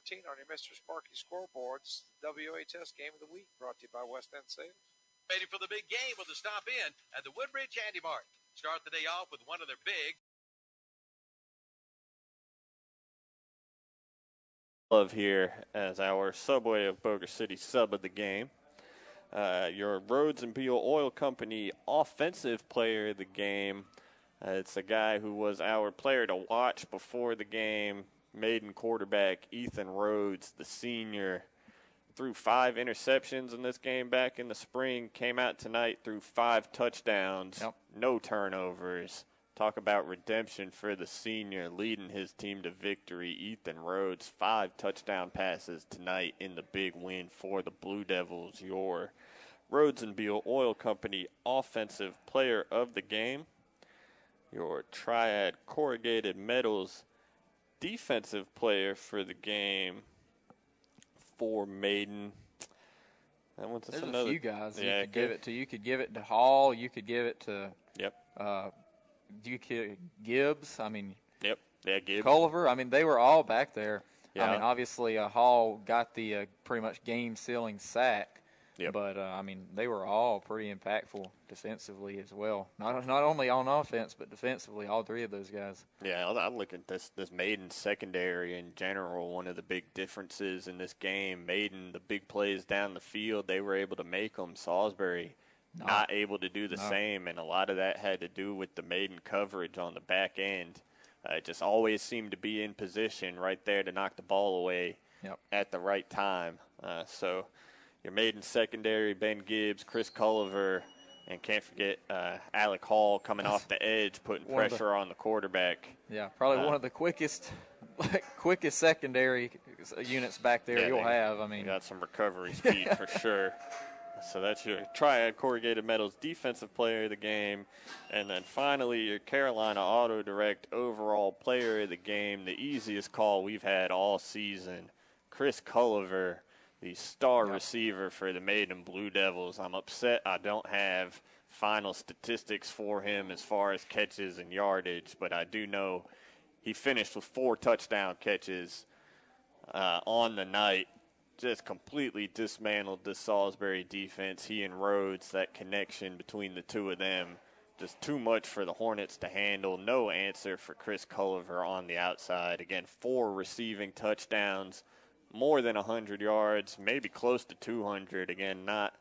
14 on your Mr. Sparky scoreboards. The WHS Game of the Week brought to you by West End Sales. Ready for the big game with a stop in at the Woodbridge Handy Mart. Start the day off with one of their big. Love here as our Subway of Boger City sub of the game. Your Rhodes and Beal Oil Company offensive player of the game. It's a guy who was our player to watch before the game. Maiden quarterback Ethan Rhodes, the senior, threw 5 interceptions in this game back in the spring. Came out tonight, threw 5 touchdowns, no turnovers. Talk about redemption for the senior, leading his team to victory. Ethan Rhodes, 5 touchdown passes tonight in the big win for the Blue Devils. Your Rhodes and Beal Oil Company offensive player of the game. Your Triad Corrugated Metals defensive player for the game for Maiden. That one's There's another, a few guys yeah, you could give it to. You could give it to Hall. You could give it to Gibbs. I mean, Gibbs. Culliver. I mean, they were all back there. Yeah. I mean, obviously, Hall got the pretty much game-sealing sack. But, I mean, they were all pretty impactful defensively as well. Not only on offense, but defensively, all 3 of those guys. Yeah, I look at this Maiden secondary in general. One of the big differences in this game, Maiden, the big plays down the field, they were able to make them. Salisbury not able to do the same, and a lot of that had to do with the Maiden coverage on the back end. It just always seemed to be in position right there to knock the ball away at the right time. So your Maiden secondary, Ben Gibbs, Chris Culliver, and can't forget Alec Hall coming off the edge, putting pressure on the quarterback. Yeah, probably one of the quickest secondary units back there you'll have. I mean, got some recovery speed for sure. So that's your Triad Corrugated Metals defensive player of the game. And then finally, your Carolina Auto Direct overall player of the game, the easiest call we've had all season, Chris Culliver, the star receiver for the Maiden Blue Devils. I'm upset I don't have final statistics for him as far as catches and yardage, but I do know he finished with 4 touchdown catches on the night. Just completely dismantled the Salisbury defense. He and Rhodes, that connection between the 2 of them, just too much for the Hornets to handle. No answer for Chris Culliver on the outside. Again, 4 receiving touchdowns, more than 100 yards, maybe close to 200. Again, not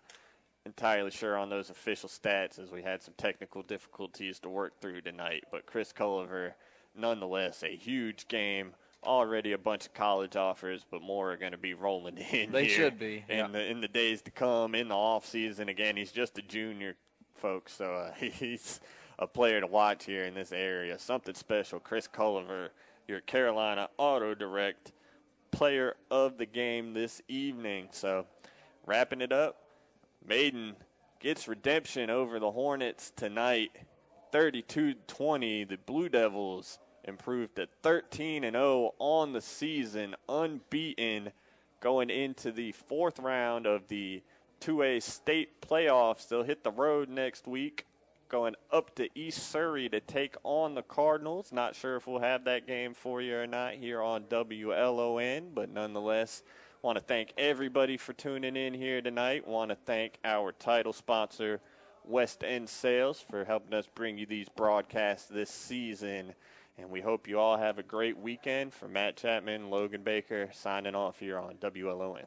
entirely sure on those official stats as we had some technical difficulties to work through tonight. But Chris Culliver, nonetheless, a huge game. Already a bunch of college offers, but more are going to be rolling in. They here should be in the days to come, in the off season. Again, he's just a junior, folks, so he's a player to watch here in this area. Something special. Chris Culliver, your Carolina Auto Direct player of the game this evening. So wrapping it up, Maiden gets redemption over the Hornets tonight, 32-20. The Blue Devils improved to 13-0 on the season, unbeaten going into the 4th round of the 2A state playoffs. They'll hit the road next week, going up to East Surrey to take on the Cardinals. Not sure if we'll have that game for you or not here on WLON, but nonetheless, want to thank everybody for tuning in here tonight. Want to thank our title sponsor, West End Sales, for helping us bring you these broadcasts this season. And we hope you all have a great weekend. For Matt Chapman, Logan Baker, signing off here on WLON.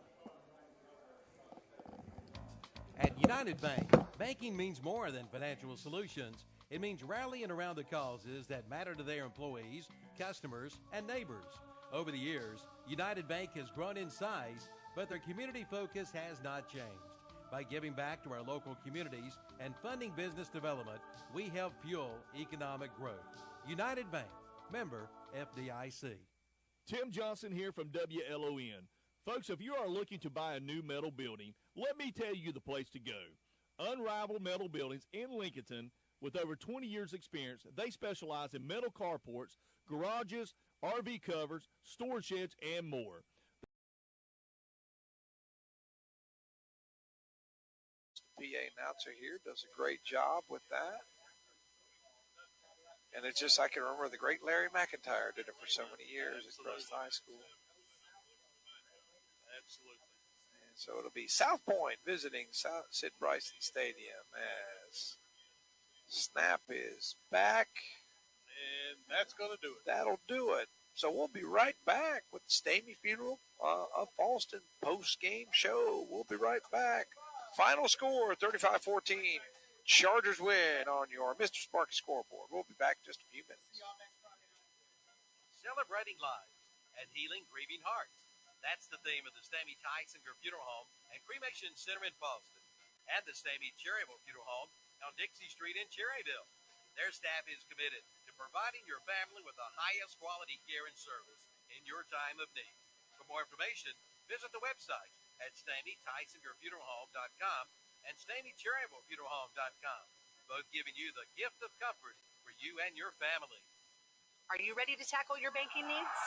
At United Bank, banking means more than financial solutions. It means rallying around the causes that matter to their employees, customers, and neighbors. Over the years, United Bank has grown in size, but their community focus has not changed. By giving back to our local communities and funding business development, we help fuel economic growth. United Bank, member FDIC. Tim Johnson here from WLON. Folks, if you are looking to buy a new metal building, let me tell you the place to go. Unrivaled Metal Buildings in Lincolnton, with over 20 years experience, they specialize in metal carports, garages, RV covers, storage sheds, and more. The PA announcer here does a great job with that. And it's just, I can remember the great Larry McIntyre did it for so many years at Crest High School. Absolutely. And so it'll be South Point visiting Sid Bryson Stadium as Snap is back. And that's going to do it. That'll do it. So we'll be right back with the Stamey Funeral of Boston post-game show. We'll be right back. Final score, 35-14. Chargers win on your Mr. Sparky scoreboard. We'll be back in just a few minutes. Celebrating life and healing grieving hearts. That's the theme of the Stamey Tysinger Funeral Home and Cremation Center in Boston and the Stamey Cherryville Funeral Home on Dixie Street in Cherryville. Their staff is committed to providing your family with the highest quality care and service in your time of need. For more information, visit the website at StameyTysingerFuneralHome.com and StameyCherryvilleFuneralHome.com, both giving you the gift of comfort for you and your family. Are you ready to tackle your banking needs?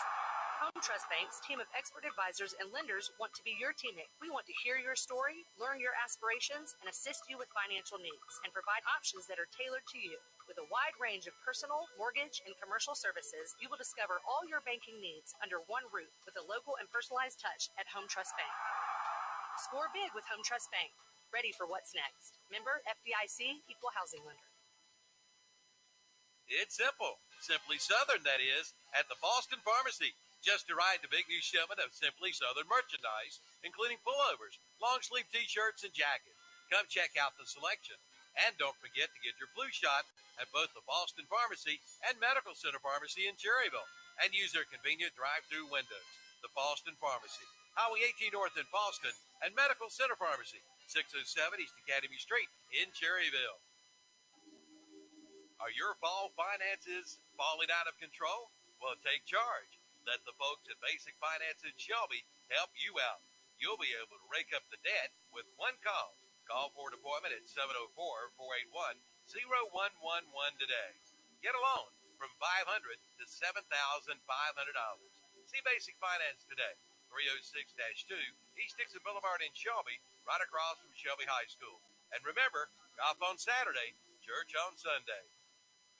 Home Trust Bank's team of expert advisors and lenders want to be your teammate. We want to hear your story, learn your aspirations, and assist you with financial needs, and provide options that are tailored to you. With a wide range of personal, mortgage, and commercial services, you will discover all your banking needs under one roof with a local and personalized touch at Home Trust Bank. Score big with Home Trust Bank. Ready for what's next. Member FDIC, Equal Housing Lender. It's simple. Simply Southern, that is, at the Boston Pharmacy. Just arrived a big new shipment of Simply Southern merchandise, including pullovers, long-sleeve T-shirts, and jackets. Come check out the selection. And don't forget to get your flu shot at both the Boston Pharmacy and Medical Center Pharmacy in Cherryville. And use their convenient drive-through windows. The Boston Pharmacy, Highway 18 North in Boston, and Medical Center Pharmacy, 607 East Academy Street in Cherryville. Are your fall finances falling out of control? Well, take charge. Let the folks at Basic Finance in Shelby help you out. You'll be able to rake up the debt with one call. Call for an appointment at 704-481-0111 today. Get a loan from $500 to $7,500. See Basic Finance today. 306-2 East Dixon Boulevard in Shelby, right across from Shelby High School. And remember, golf on Saturday, church on Sunday.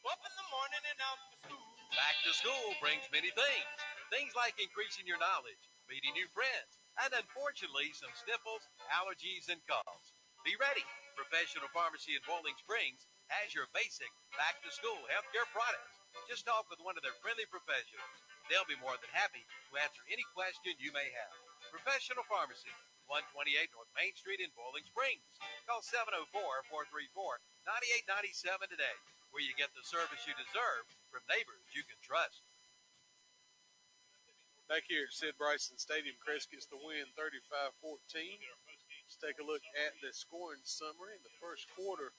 Up in the morning and out to school. Back to school brings many things. Things like increasing your knowledge, meeting new friends, and unfortunately, some sniffles, allergies, and coughs. Be ready. Professional Pharmacy in Bowling Springs has your basic back-to-school healthcare products. Just talk with one of their friendly professionals. They'll be more than happy to answer any question you may have. Professional Pharmacy, 128 North Main Street in Bowling Springs. Call 704-434-9897 today, where you get the service you deserve from neighbors you can trust. Back here at Sid Bryson Stadium, Crest gets the win 35-14. Let's take a look at the scoring summary. In the first quarter,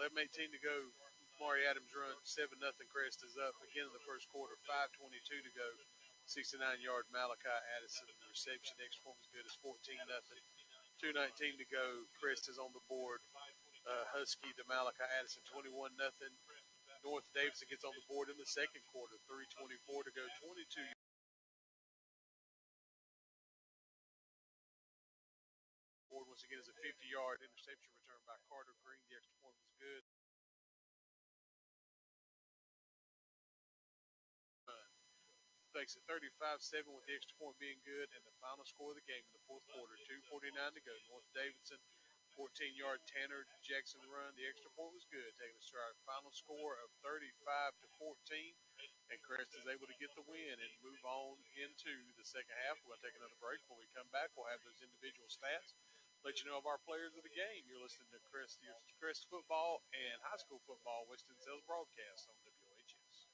11:18 to go. Mari Adams run 7-0. Crest is up again in the first quarter. 5:22 to go. 69-yard Malachi Addison reception. Extra point was good. It's 14-0. 2:19 to go. Crest is on the board. Husky to Malachi Addison, 21-0. North Davidson gets on the board in the second quarter. 3:24 to go. 22. Board once again is a 50-yard interception return by Carter Green. The extra point was good. Makes it 35-7 with the extra point being good, and the final score of the game in the fourth quarter, 2:49 to go. North Davidson, 14-yard Tanner Jackson run. The extra point was good, taking us to our final score of 35-14, and Crest is able to get the win and move on into the second half. We're going to take another break. When we come back, we'll have those individual stats, let you know of our players of the game. You're listening to Crest football and high school football Western Sales broadcast on WHS.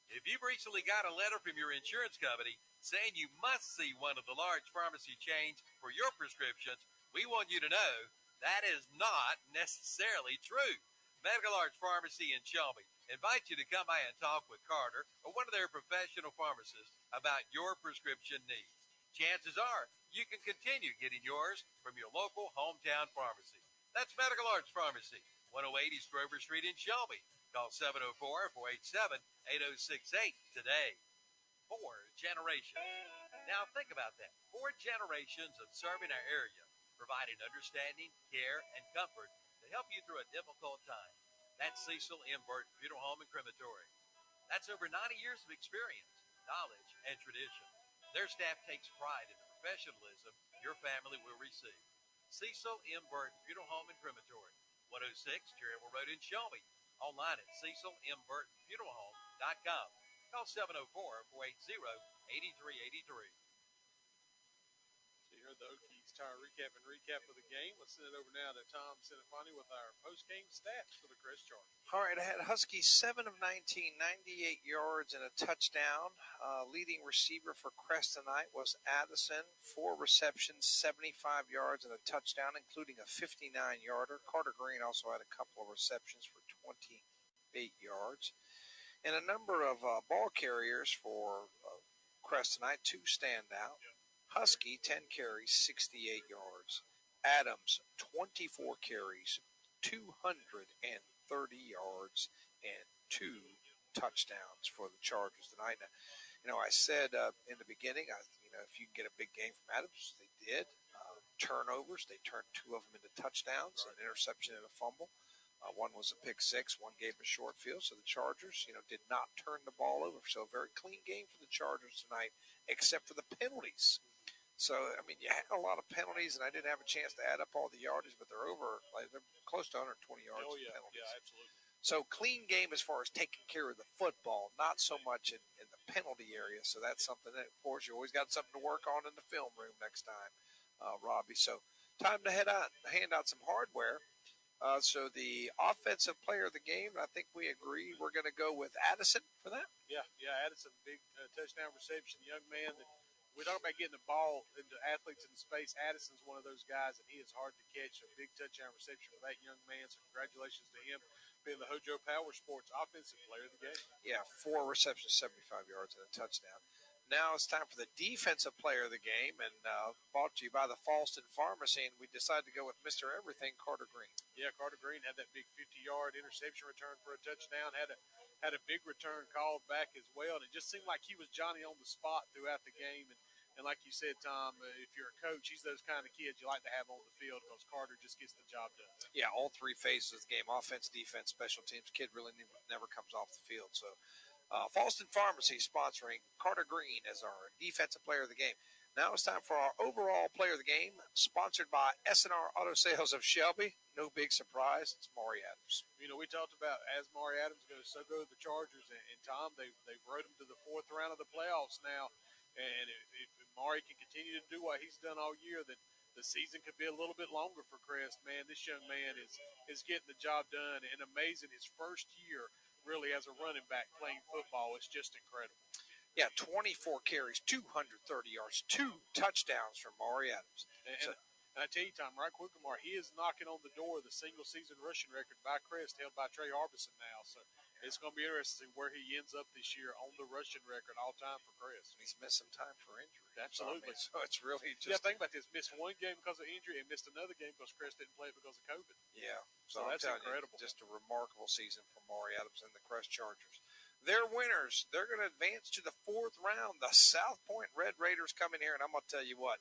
If you've recently got a letter from your insurance company saying you must see one of the large pharmacy chains for your prescriptions, we want you to know that is not necessarily true. Medical Arts Pharmacy in Shelby invites you to come by and talk with Carter or one of their professional pharmacists about your prescription needs. Chances are you can continue getting yours from your local hometown pharmacy. That's Medical Arts Pharmacy, 108 East Grover Street in Shelby. Call 704-487-8068 today. 4 generations. Now think about that. 4 generations of serving our area, providing understanding, care, and comfort to help you through a difficult time. That's Cecil M. Burton Funeral Home and Crematory. That's over 90 years of experience, knowledge, and tradition. Their staff takes pride in the professionalism your family will receive. Cecil M. Burton Funeral Home and Crematory, 106 Cherryville Road in Shelby. Online at CecilMBurtonFuneralHome.com. Call 704-480-8383. So you heard the Okies Tire recap of the game. Let's send it over now to Tom Sinafani with our post-game stats for the Crest Chargers. All right, I had Huskies 7 of 19, 98 yards and a touchdown. Leading receiver for Crest tonight was Addison, 4 receptions, 75 yards and a touchdown, including a 59-yarder. Carter Green also had a couple of receptions for 28 yards. And a number of ball carriers for Crest tonight, 2 stand out. Husky, 10 carries, 68 yards. Adams, 24 carries, 230 yards, and 2 touchdowns for the Chargers tonight. Now, I said in the beginning, if you can get a big game from Adams, they did. Turnovers, they turned 2 of them into touchdowns, an interception and a fumble. One was a pick 6, one gave a short field. So the Chargers, did not turn the ball over. So a very clean game for the Chargers tonight, except for the penalties. So, you had a lot of penalties, and I didn't have a chance to add up all the yardage, but they're close to 120 yards of penalties. Yeah, absolutely. So clean game as far as taking care of the football, not so much in the penalty area. So that's something that, of course, you always got something to work on in the film room next time, Robbie. So time to hand out some hardware. So the offensive player of the game, I think we agree we're going to go with Addison for that. Yeah, Addison, big touchdown reception, young man that we talk about getting the ball into athletes in space. Addison's one of those guys, and he is hard to catch. A big touchdown reception for that young man. So congratulations to him being the Hojo Powersports offensive player of the game. Yeah, 4 receptions, 75 yards, and a touchdown. Now it's time for the defensive player of the game, and brought to you by the Falston Pharmacy, and we decided to go with Mr. Everything, Carter Green. Yeah, Carter Green had that big 50-yard interception return for a touchdown, had a big return called back as well, and it just seemed like he was Johnny on the spot throughout the game. And like you said, Tom, if you're a coach, he's those kind of kids you like to have on the field because Carter just gets the job done. Yeah, all 3 phases of the game, offense, defense, special teams. Kid really never comes off the field. So Falston Pharmacy sponsoring Carter Green as our defensive player of the game. Now it's time for our overall player of the game, sponsored by S&R Auto Sales of Shelby. No big surprise, it's Maury Adams. We talked about as Maury Adams goes, so go the Chargers. And Tom, they rode him to the 4th round of the playoffs now. And if Maury can continue to do what he's done all year, then the season could be a little bit longer for Crest. Man, this young man is getting the job done, and amazing. His first year really as a running back playing football is just incredible. Yeah, 24 carries, 230 yards, 2 touchdowns from Maury Adams. And I tell you, Tom, right quick, Lamar, he is knocking on the door of the single-season rushing record by Crest, held by Trey Harbison now. So it's going to be interesting where he ends up this year on the rushing record all-time for Crest. He's missed some time for injury. Absolutely. So it's really just... Yeah, think about this. Missed 1 game because of injury and missed another game because Crest didn't play because of COVID. Yeah. So that's incredible. Just a remarkable season for Maury Adams and the Crest Chargers. They're winners. They're going to advance to the 4th round. The South Point Red Raiders come in here, and I'm going to tell you what,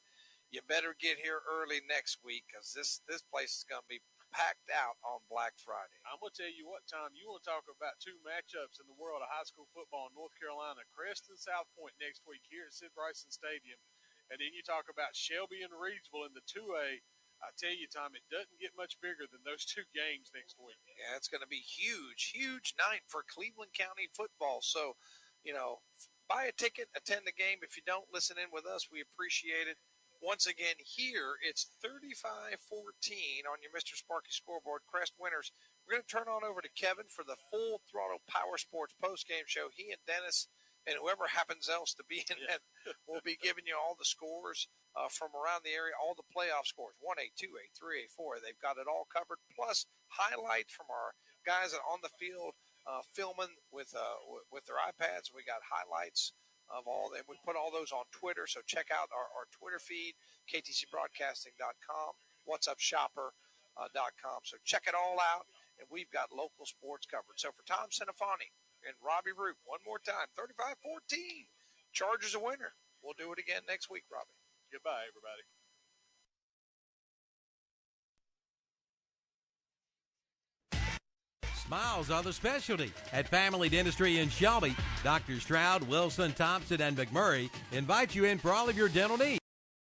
you better get here early next week because this place is going to be packed out on Black Friday. I'm going to tell you what, Tom, you want to talk about 2 matchups in the world of high school football in North Carolina, Crest and South Point next week here at Sid Bryson Stadium. And then you talk about Shelby and Reidsville in the 2A. I tell you, Tom, it doesn't get much bigger than those 2 games next week. Yeah, it's going to be huge night for Cleveland County football. So, buy a ticket, attend the game. If you don't listen in with us, we appreciate it. Once again, here it's 35-14 on your Mr. Sparky scoreboard. Crest winners. We're going to turn on over to Kevin for the full Throttle Powersports postgame show. He and Dennis and whoever happens else to be in that will be giving you all the scores from around the area, all the playoff scores, 1A, 2A, 3A, 4A. They've got it all covered, plus highlights from our guys on the field filming with their iPads. We got highlights of all them. We put all those on Twitter, so check out our Twitter feed, ktcbroadcasting.com, whatsupshopper.com. So check it all out, and we've got local sports covered. So for Tom Sinafani and Robbie Root, one more time, 35-14. Chargers a winner. We'll do it again next week, Robbie. Goodbye, everybody. Smiles are the specialty at Family Dentistry in Shelby. Dr. Stroud, Wilson, Thompson, and McMurray invite you in for all of your dental needs.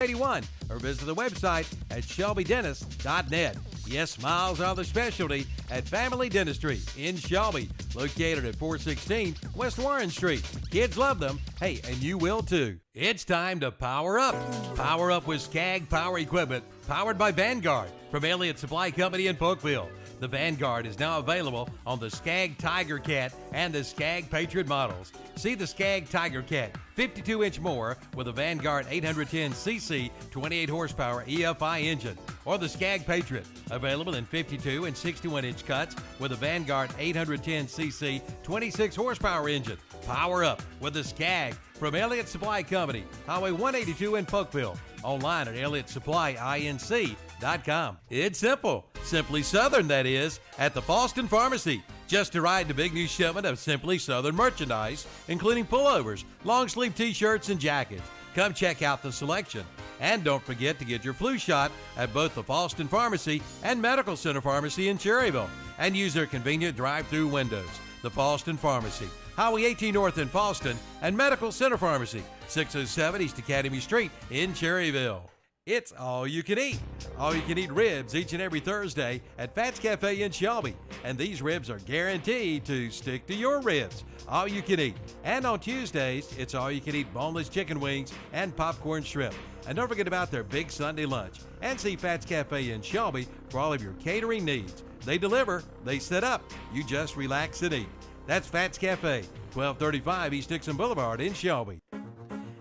81 or visit the website at shelbydentist.net. Yes, smiles are the specialty at Family Dentistry in Shelby, located at 416 West Warren Street. Kids love them. Hey, and you will too. It's time to power up. Power up with Skag Power Equipment, powered by Vanguard from Elliott Supply Company in Polkville. The Vanguard is now available on the Skag Tiger Cat and the Skag Patriot models. See the Skag Tiger Cat, 52-inch more with a Vanguard 810cc 28 horsepower EFI engine, or the Skag Patriot, available in 52 and 61-inch cuts with a Vanguard 810cc 26 horsepower engine. Power up with the Skag from Elliott Supply Company, Highway 182 in Polkville. Online at ElliottSupplyINC.com. It's simple. Simply Southern, that is, at the Falston Pharmacy. Just arrived a big new shipment of Simply Southern merchandise, including pullovers, long-sleeve t-shirts, and jackets. Come check out the selection. And don't forget to get your flu shot at both the Falston Pharmacy and Medical Center Pharmacy in Cherryville. And use their convenient drive-through windows. The Falston Pharmacy, Highway 18 North in Falston, and Medical Center Pharmacy, 607 East Academy Street in Cherryville. It's all you can eat. All you can eat ribs each and every Thursday at Pat's Cafe in Shelby. And these ribs are guaranteed to stick to your ribs. All you can eat. And on Tuesdays, it's all you can eat boneless chicken wings and popcorn shrimp. And don't forget about their big Sunday lunch. And see Pat's Cafe in Shelby for all of your catering needs. They deliver, they set up. You just relax and eat. That's Pat's Cafe, 1235 East Dixon Boulevard in Shelby.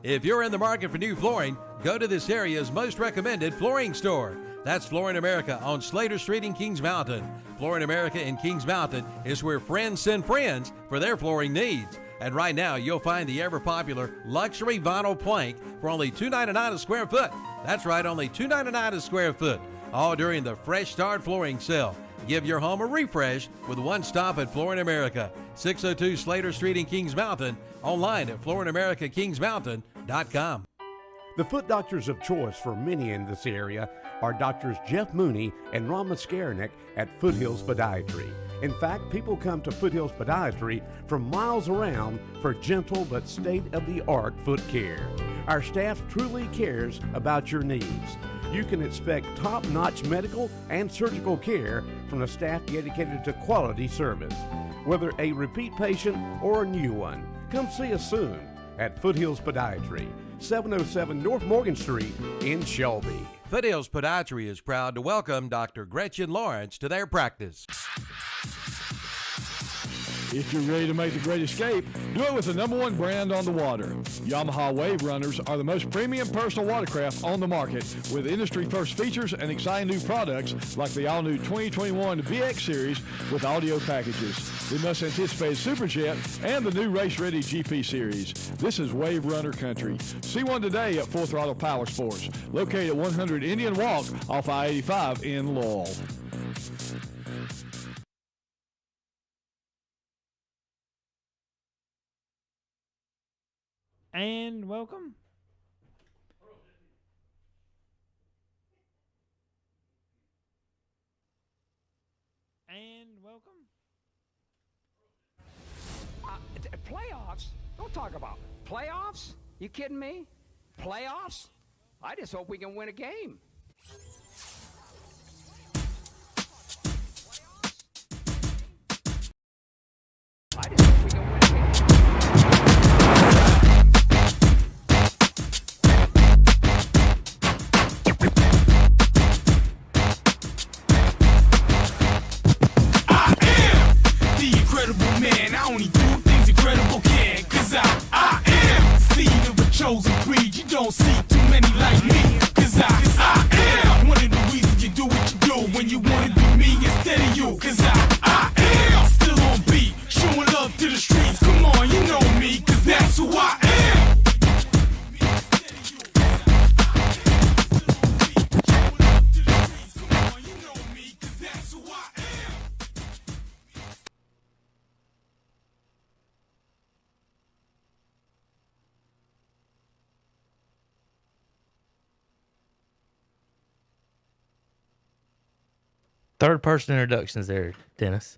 If you're in the market for new flooring, go to this area's most recommended flooring store. That's Flooring America on Slater Street in Kings Mountain. Flooring America in Kings Mountain is where friends send friends for their flooring needs. And right now, you'll find the ever-popular luxury vinyl plank for only $2.99 a square foot. That's right, only $2.99 a square foot, all during the Fresh Start Flooring Sale. Give your home a refresh with one stop at Flooring America, 602 Slater Street in Kings Mountain, online at flooringamericakingsmountain.com. The foot doctors of choice for many in this area are Doctors Jeff Mooney and Ron Maskarnik at Foothills Podiatry. In fact, people come to Foothills Podiatry from miles around for gentle but state-of-the-art foot care. Our staff truly cares about your needs. You can expect top-notch medical and surgical care from a staff dedicated to quality service. Whether a repeat patient or a new one, come see us soon at Foothills Podiatry, 707 North Morgan Street in Shelby. Foothills Podiatry is proud to welcome Dr. Gretchen Lawrence to their practice. If you're ready to make the great escape, do it with the #1 brand on the water. Yamaha Wave Runners are the most premium personal watercraft on the market, with industry-first features and exciting new products like the all-new 2021 VX Series with audio packages, the much-anticipated Superjet, and the new race-ready GP Series. This is Wave Runner country. See one today at Full Throttle Powersports, located at 100 Indian Walk off I-85 in Laurel. And welcome. And welcome. Playoffs? Don't talk about playoffs. You kidding me? Playoffs? I just hope we can win a game. I just hope we can win a game. Man, I only do things incredible can, cause I am the seed of a chosen breed. You don't see too many like me, cause I am one of the reasons you do what you do when you wanna be me instead of you, cause I am still on beat, showing love to the streets. Come on, you know me, cause that's who I am. Third person introductions there, Dennis.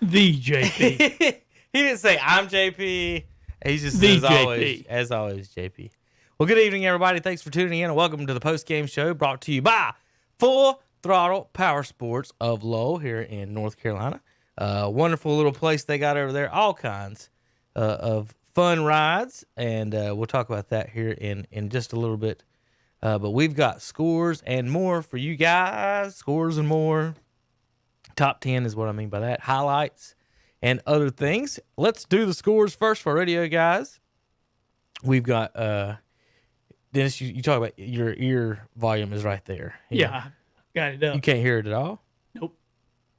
The JP. He didn't say I'm JP. He's just the as JP. Always JP. Well, good evening, everybody. Thanks for tuning in, and welcome to the Postgame Show brought to you by Full Throttle Powersports of Lowell here in North Carolina. Wonderful little place they got over there. All kinds of fun rides, and we'll talk about that here in just a little bit. But we've got scores and more for you guys. Scores and more. Top 10 is what I mean by that. Highlights and other things. Let's do the scores first for radio guys. We've got Dennis, you talk about your ear volume is right there. Yeah, got it up. You can't hear it at all? Nope.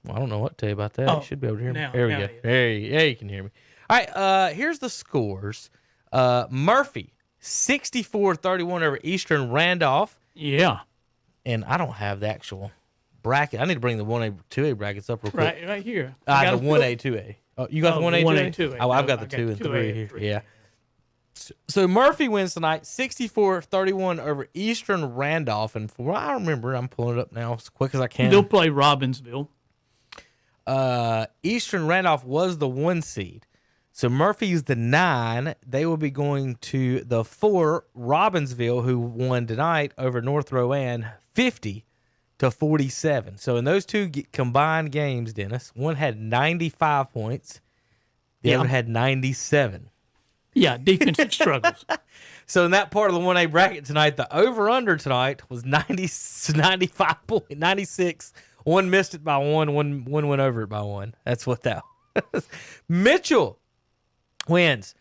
Well, I don't know what to tell you about that. Oh, You should be able to hear me. now- There we now go. it is. There you can hear me. All right, here's the scores. Murphy, 64-31 over Eastern Randolph. Yeah. And I don't have the actual bracket. I need to bring the 1A, 2A brackets up real quick. Right here. The 1A, 2A. Oh, you got the 1A, 2A? 2A. Oh, I've No, got I the 2 and 3 here. 3. Yeah. So Murphy wins tonight, 64-31 over Eastern Randolph. And from what I remember, I'm pulling it up now as quick as I can. They'll play Robbinsville. Eastern Randolph was the 1 seed. So Murphy's the 9. They will be going to the 4, Robbinsville, who won tonight over North Rowan, 50-47. So in those two combined games, Dennis, one had 95 points. The other had 97. Yeah, defensive struggles. So in that part of the 1A bracket tonight, the over-under tonight was 96. One missed it by one went over it by one. That's what that was. Mitchell wins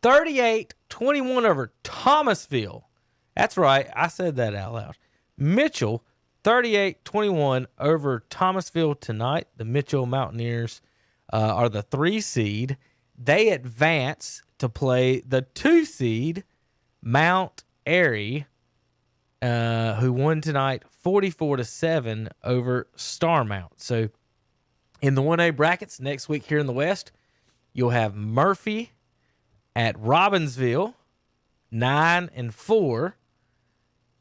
38-21 over Thomasville. That's right. I said that out loud. Mitchell, 38-21 over Thomasville tonight. The Mitchell Mountaineers are the 3 seed. They advance to play the 2 seed, Mount Airy, who won tonight 44-7 over Starmount. So in the 1A brackets next week here in the West, you'll have Murphy at Robbinsville, 9-4,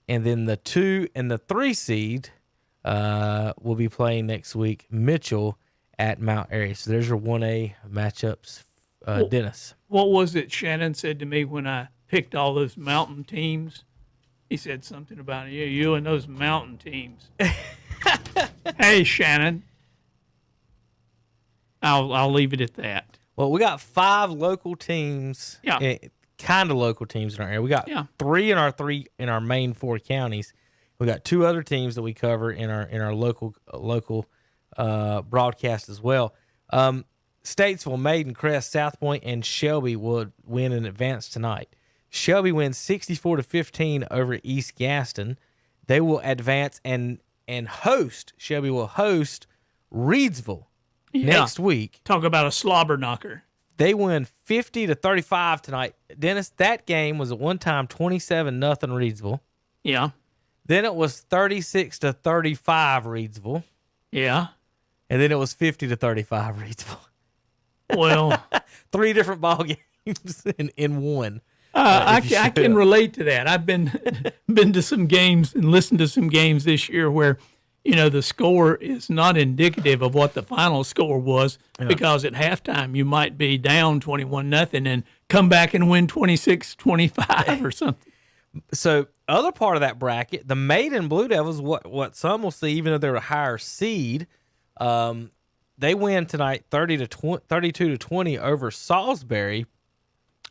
and then the 2 and the 3 seed will be playing next week, Mitchell at Mount Airy. So there's your 1A matchups, Dennis. What was it Shannon said to me when I picked all those mountain teams? He said something about you and those mountain teams. Hey, Shannon. I'll leave it at that. Well, we got 5 local teams. Yeah. Kind of local teams in our area. We got 3 in our main 4 counties. We got 2 other teams that we cover in our local broadcast as well. Statesville, Maiden, Crest, South Point, and Shelby will win in advance tonight. Shelby wins 64-15 over East Gaston. They will advance and host. Shelby will host Reedsville next week. Talk about a slobber knocker. They win 50-35 tonight. Dennis, that game was at one time 27-0 Reedsville. Yeah. Then it was 36-35 Reedsville. Yeah. And then it was 50-35 Reedsville. Well, 3 different ball games in one. I can relate to that. I've been to some games and listened to some games this year where, the score is not indicative of what the final score was because at halftime you might be down 21-0 and come back and win 26-25 or something. So other part of that bracket, the Maiden Blue Devils, what some will see, even though they're a higher seed, they win tonight 32-20 over Salisbury.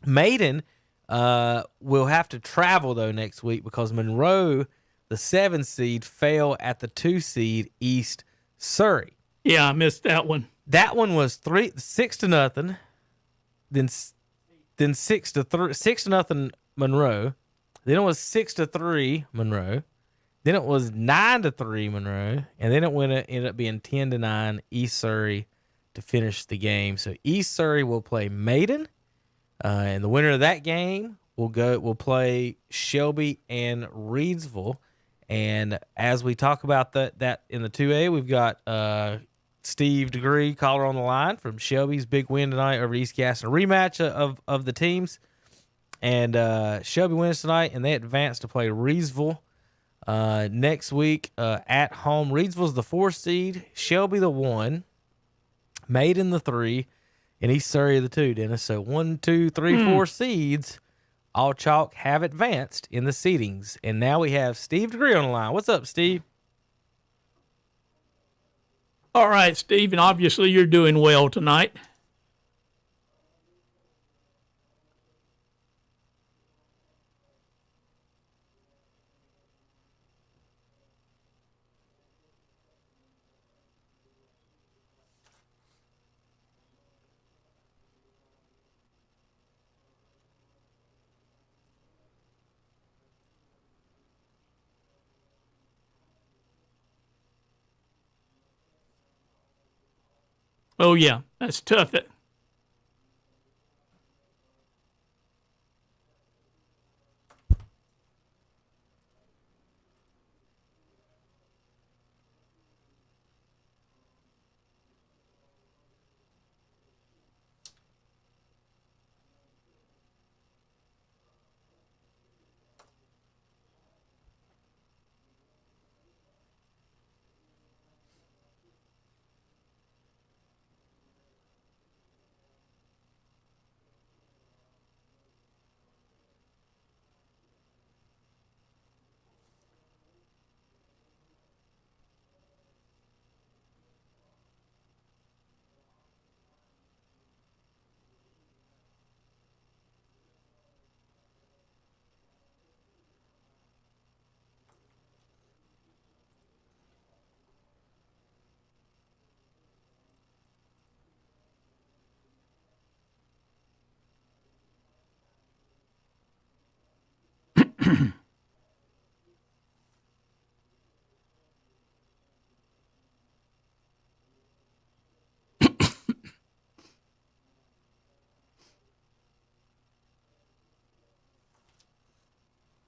Maiden will have to travel, though, next week because Monroe, the 7 seed, fell at the 2 seed East Surrey. Yeah, I missed that one. That one was 6-0, then 6-0 Monroe. Then it was 6-3 Monroe. Then it was 9-3 Monroe, and then it ended up being 10-9 East Surrey to finish the game. So East Surrey will play Maiden, and the winner of that game will play Shelby and Reedsville. And as we talk about that in the 2A, we've got Steve Degree, caller on the line from Shelby's big win tonight over East Gaston. A rematch of the teams, and Shelby wins tonight, and they advance to play Reedsville next week at home. Reedsville's the 4 seed, Shelby the 1, Maiden the 3, and East Surrey the 2, Dennis. So 1, 2, 3, 4 seeds All Chalk have advanced in the seedings. And now we have Steve DeGree on the line. What's up, Steve? All right, Steve, and obviously you're doing well tonight. Oh, yeah, that's tough.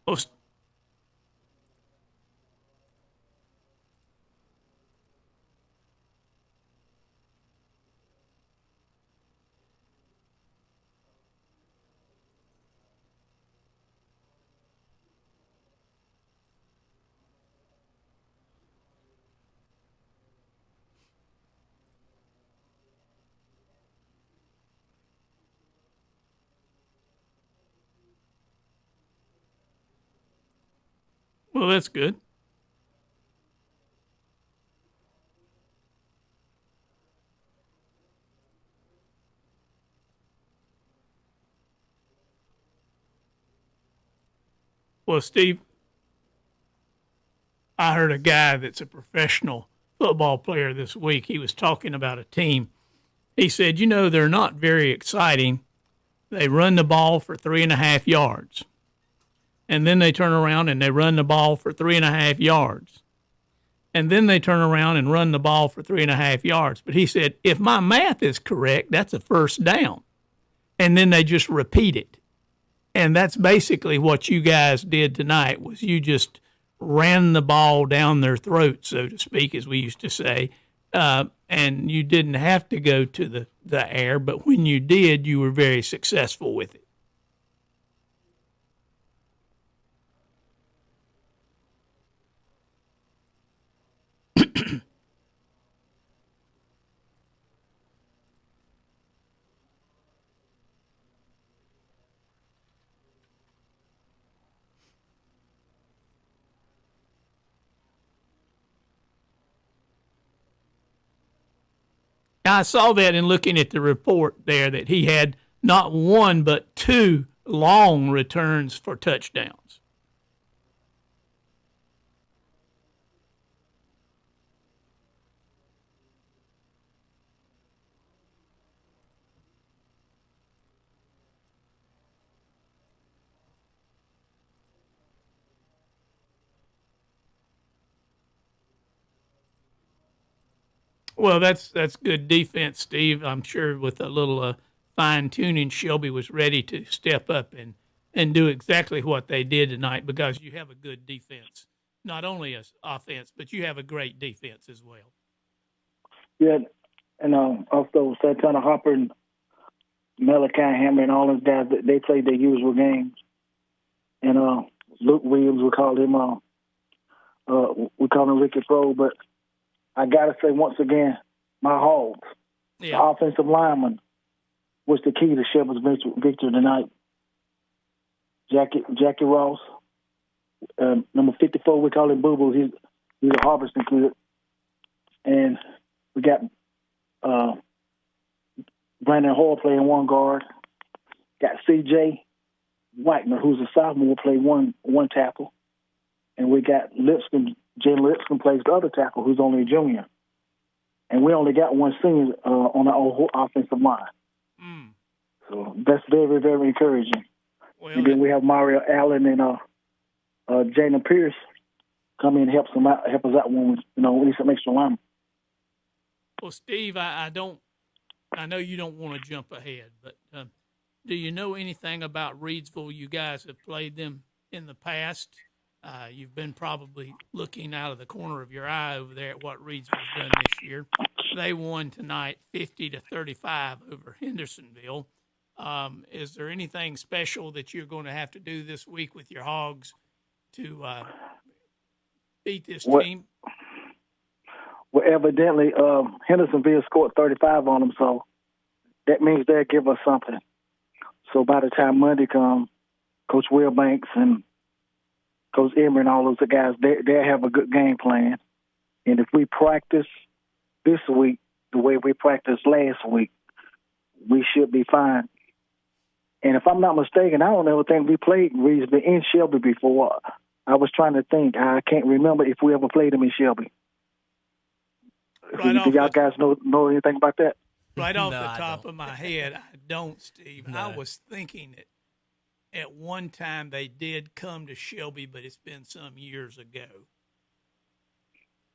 Oh, well, that's good. Well, Steve, I heard a guy that's a professional football player this week. He was talking about a team. He said, they're not very exciting. They run the ball for 3.5 yards. And then they turn around and they run the ball for 3.5 yards. And then they turn around and run the ball for 3.5 yards. But he said, if my math is correct, that's a first down. And then they just repeat it. And that's basically what you guys did tonight, was you just ran the ball down their throat, so to speak, as we used to say. And you didn't have to go to the air, but when you did, you were very successful with it. I saw that in looking at the report there, that he had not one but 2 long returns for touchdowns. Well, that's good defense, Steve. I'm sure with a little fine tuning, Shelby was ready to step up and do exactly what they did tonight, because you have a good defense. Not only as offense, but you have a great defense as well. Yeah, and also Santana Hopper and Malachi Hammer and all those guys, they played their usual games. And Luke Williams, we call him Ricky Pro, but I got to say once again, my Hogs, the offensive lineman, was the key to Shepard's victory tonight. Jackie Ross. Number 54, we call him Boo Boo. He's a Harvesting kid. And we got Brandon Hoyle playing one guard. Got C.J. Whitener, who's a sophomore, play one tackle. And we got Lipscomb. Jalen Lipscomb plays the other tackle, who's only a junior. And we only got one senior on our whole offensive line. So that's very, very encouraging. Well, and then we have Mario Allen and Jalen Pierce come in and help us out when we need some extra linemen. Well, Steve, I know you don't want to jump ahead, but do you know anything about Reidsville? You guys have played them in the past. You've been probably looking out of the corner of your eye over there at what Reidsville's done this year. They won tonight 50-35 over Hendersonville. Is there anything special that you're going to have to do this week with your Hogs to beat this team? Well, evidently, Hendersonville scored 35 on them, so that means they'll give us something. So by the time Monday comes, Coach Will Banks and Coach Emery and all those guys, they'll have a good game plan. And if we practice this week the way we practiced last week, we should be fine. And if I'm not mistaken, I don't ever think we played Reidsville in Shelby before. I was trying to think. I can't remember if we ever played them in Shelby. Do y'all guys know anything about that? Right off the top of my head, I don't, Steve. No. I was thinking that at one time they did come to Shelby, but it's been some years ago.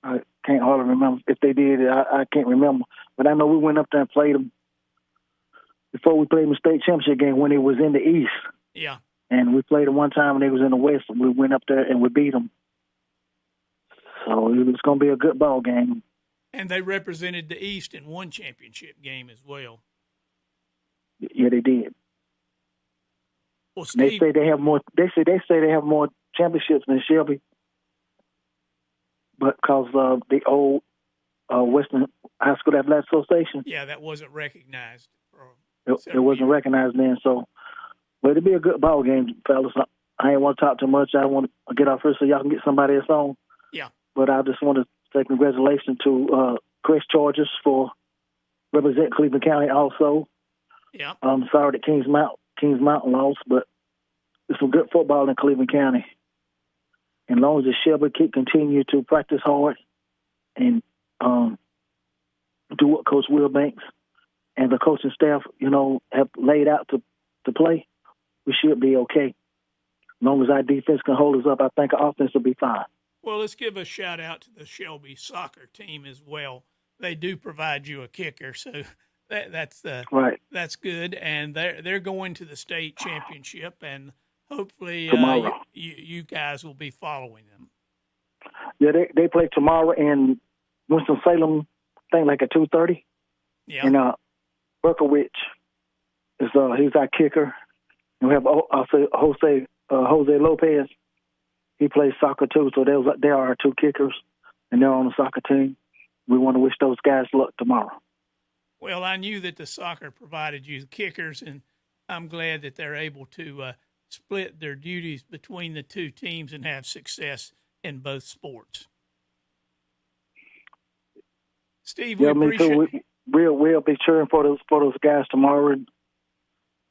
I can't hardly remember if they did. I can't remember. But I know we went up there and played them before we played them state championship game when it was in the East. Yeah. And we played them one time when they was in the West. And we went up there and we beat them. So it was going to be a good ball game. And they represented the East in one championship game as well. Yeah, they did. Well, Steve, they say they have more. They say they have more championships than Shelby, but because of the old Western High School Athletic Association. Yeah, that wasn't recognized. It wasn't recognized then. So, but it'll be a good ball game, fellas. I ain't want to talk too much. I want to get off first so y'all can get somebody else on. Yeah. But I just want to say congratulations to Chris Chargers for representing Cleveland County also. Yeah. I'm sorry that Kings Mountain lost, but there's some good football in Cleveland County. And as long as the Shelby continue to practice hard and do what Coach Will Banks and the coaching staff, have laid out to play, we should be okay. As long as our defense can hold us up, I think our offense will be fine. Well, let's give a shout-out to the Shelby soccer team as well. They do provide you a kicker, so that's right. That's good. And they're going to the state championship, and hopefully you guys will be following them. Yeah, they play tomorrow in Winston-Salem, I think like at 2:30. Yeah. And Berkowitz is he's our kicker. And we have Jose Lopez. He plays soccer too, so they are our two kickers, and they're on the soccer team. We want to wish those guys luck tomorrow. Well, I knew that the soccer provided you the kickers, and I'm glad that they're able to split their duties between the two teams and have success in both sports. Steve, yeah, we appreciate me too. We'll be cheering for those guys tomorrow. And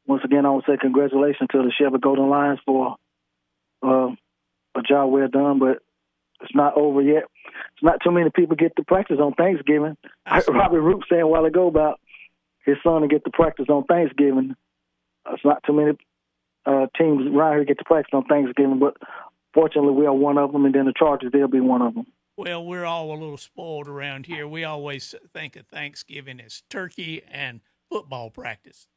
once again, I want to say congratulations to the Shelby Golden Lions for a job well done, but it's not over yet. It's not too many people get to practice on Thanksgiving. Robert Root saying a while ago about his son to get to practice on Thanksgiving. It's not too many teams around here get to practice on Thanksgiving, but fortunately we are one of them, and then the Chargers, they'll be one of them. Well, we're all a little spoiled around here. We always think of Thanksgiving as turkey and football practice.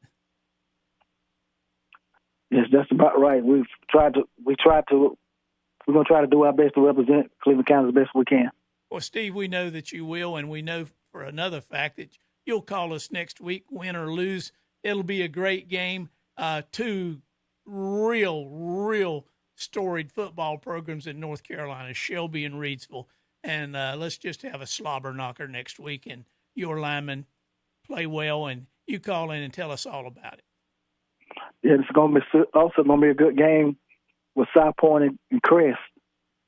Yes, that's about right. We're going to try to do our best to represent Cleveland County as best we can. Well, Steve, we know that you will, and we know for another fact that you'll call us next week, win or lose. It'll be a great game. Two real storied football programs in North Carolina, Shelby and Reidsville. And let's just have a slobber knocker next week, and your linemen play well, and you call in and tell us all about it. Yeah, it's also going to be a good game with South Point and Crest.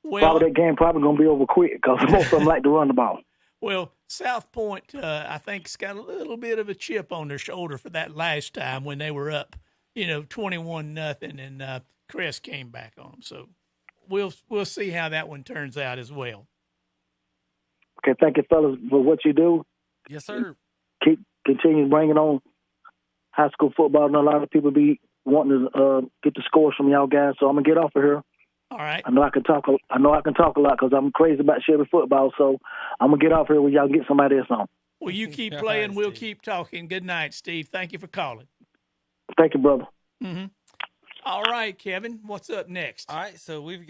Well, probably that game probably going to be over quick because most of them like to run the ball. Well, South Point, I think, has got a little bit of a chip on their shoulder for that last time when they were up, 21-0, and Crest came back on them. So we'll see how that one turns out as well. Okay, thank you, fellas, for what you do. Yes, sir. Continue bringing on high school football, and a lot of people be wanting to get the scores from y'all guys. So I'm gonna get off of here. All right. I know I can talk a lot because I'm crazy about Chevy football. So I'm gonna get off here with y'all and get somebody else on. Well, you keep playing. We'll keep talking. Good night, Steve. Thank you for calling. Thank you, brother. Mm-hmm. All right, Kevin. What's up next? All right, so we're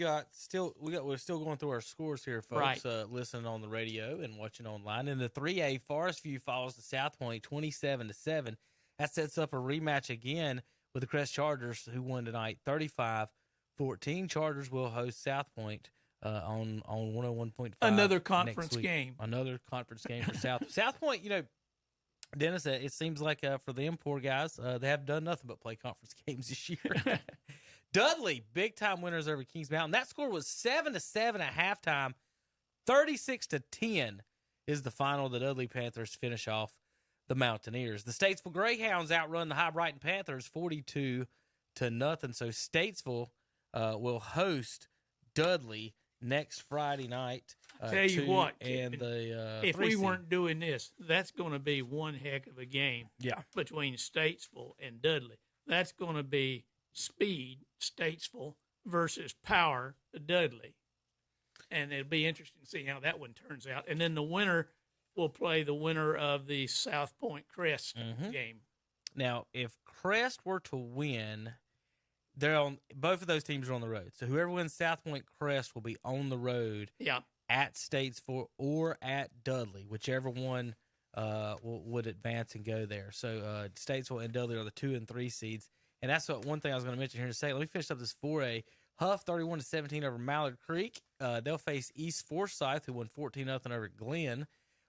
still going through our scores here, folks. Right. Listening on the radio and watching online. In the 3A, Forest View falls to South Point 27-7. That sets up a rematch again with the Crest Chargers, who won tonight 35-14. Chargers will host South Point on 101.5. Another conference game. Another conference game for South Point. Dennis, it seems like for them poor guys, they have done nothing but play conference games this year. Dudley, big-time winners over Kings Mountain. That score was 7-7 at halftime. 36-10 is the final. The Dudley Panthers finish off the Mountaineers. The Statesville Greyhounds outrun the High Brighton Panthers 42-0. So Statesville will host Dudley next Friday night. Tell you what, and if we weren't doing this, that's going to be one heck of a game. Yeah. Between Statesville and Dudley, that's going to be speed Statesville versus power Dudley, and it'll be interesting to see how that one turns out. And then the winner will play the winner of the South Point Crest game. Now, if Crest were to win, both of those teams are on the road. So whoever wins South Point Crest will be on the road. Yeah. At Statesville or at Dudley, whichever one would advance and go there. So Statesville and Dudley are the 2 and 3 seeds, and that's one thing I was going to mention here in a second. Let me finish up this 4A. Huff 31-17 over Mallard Creek. They'll face East Forsyth, who won 14-0 over Glenn.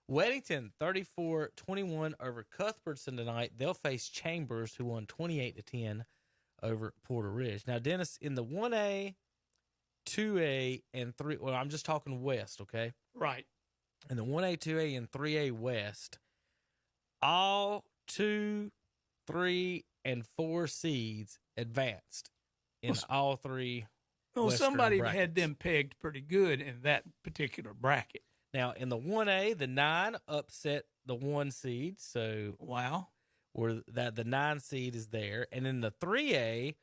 Weddington 34-21 over Cuthbertson tonight. They'll face Chambers, who won 28-10 over Porter Ridge. Now, Dennis, in the 1A, 2A, and 3. Well, I'm just talking West, okay? Right. In the 1A, 2A, and 3A West, all 2, 3, and 4 seeds advanced in all three. Well, somebody brackets. had them pegged pretty good in that particular bracket. Now, in the 1A, the 9 upset the 1 seed. So, wow. Or that the 9 seed is there. And in the 3A,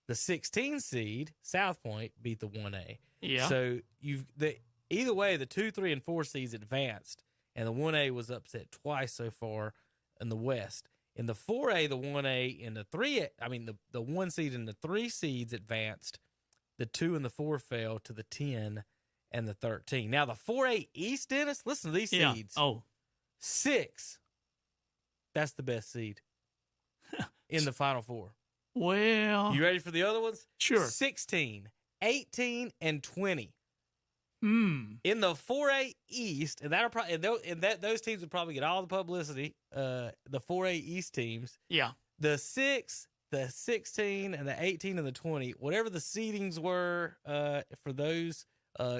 the 16 seed, South Point, beat the 1A. Yeah. So either way, the 2, 3, and 4 seeds advanced, and the 1A was upset twice so far in the West. In the 4A, the 1A and the 3A, the 1 seed and the 3 seeds advanced. The 2 and the 4 fell to the 10 and the 13. Now the 4A East, Dennis, listen to these seeds. Oh, 6. That's the best seed in the Final Four. Well, you ready for the other ones? Sure. 16, 18, and 20. In the 4A East, and those teams would probably get all the publicity. The 4A East teams. Yeah. The 6, the 16, and the 18 and the 20. Whatever the seedings were for those,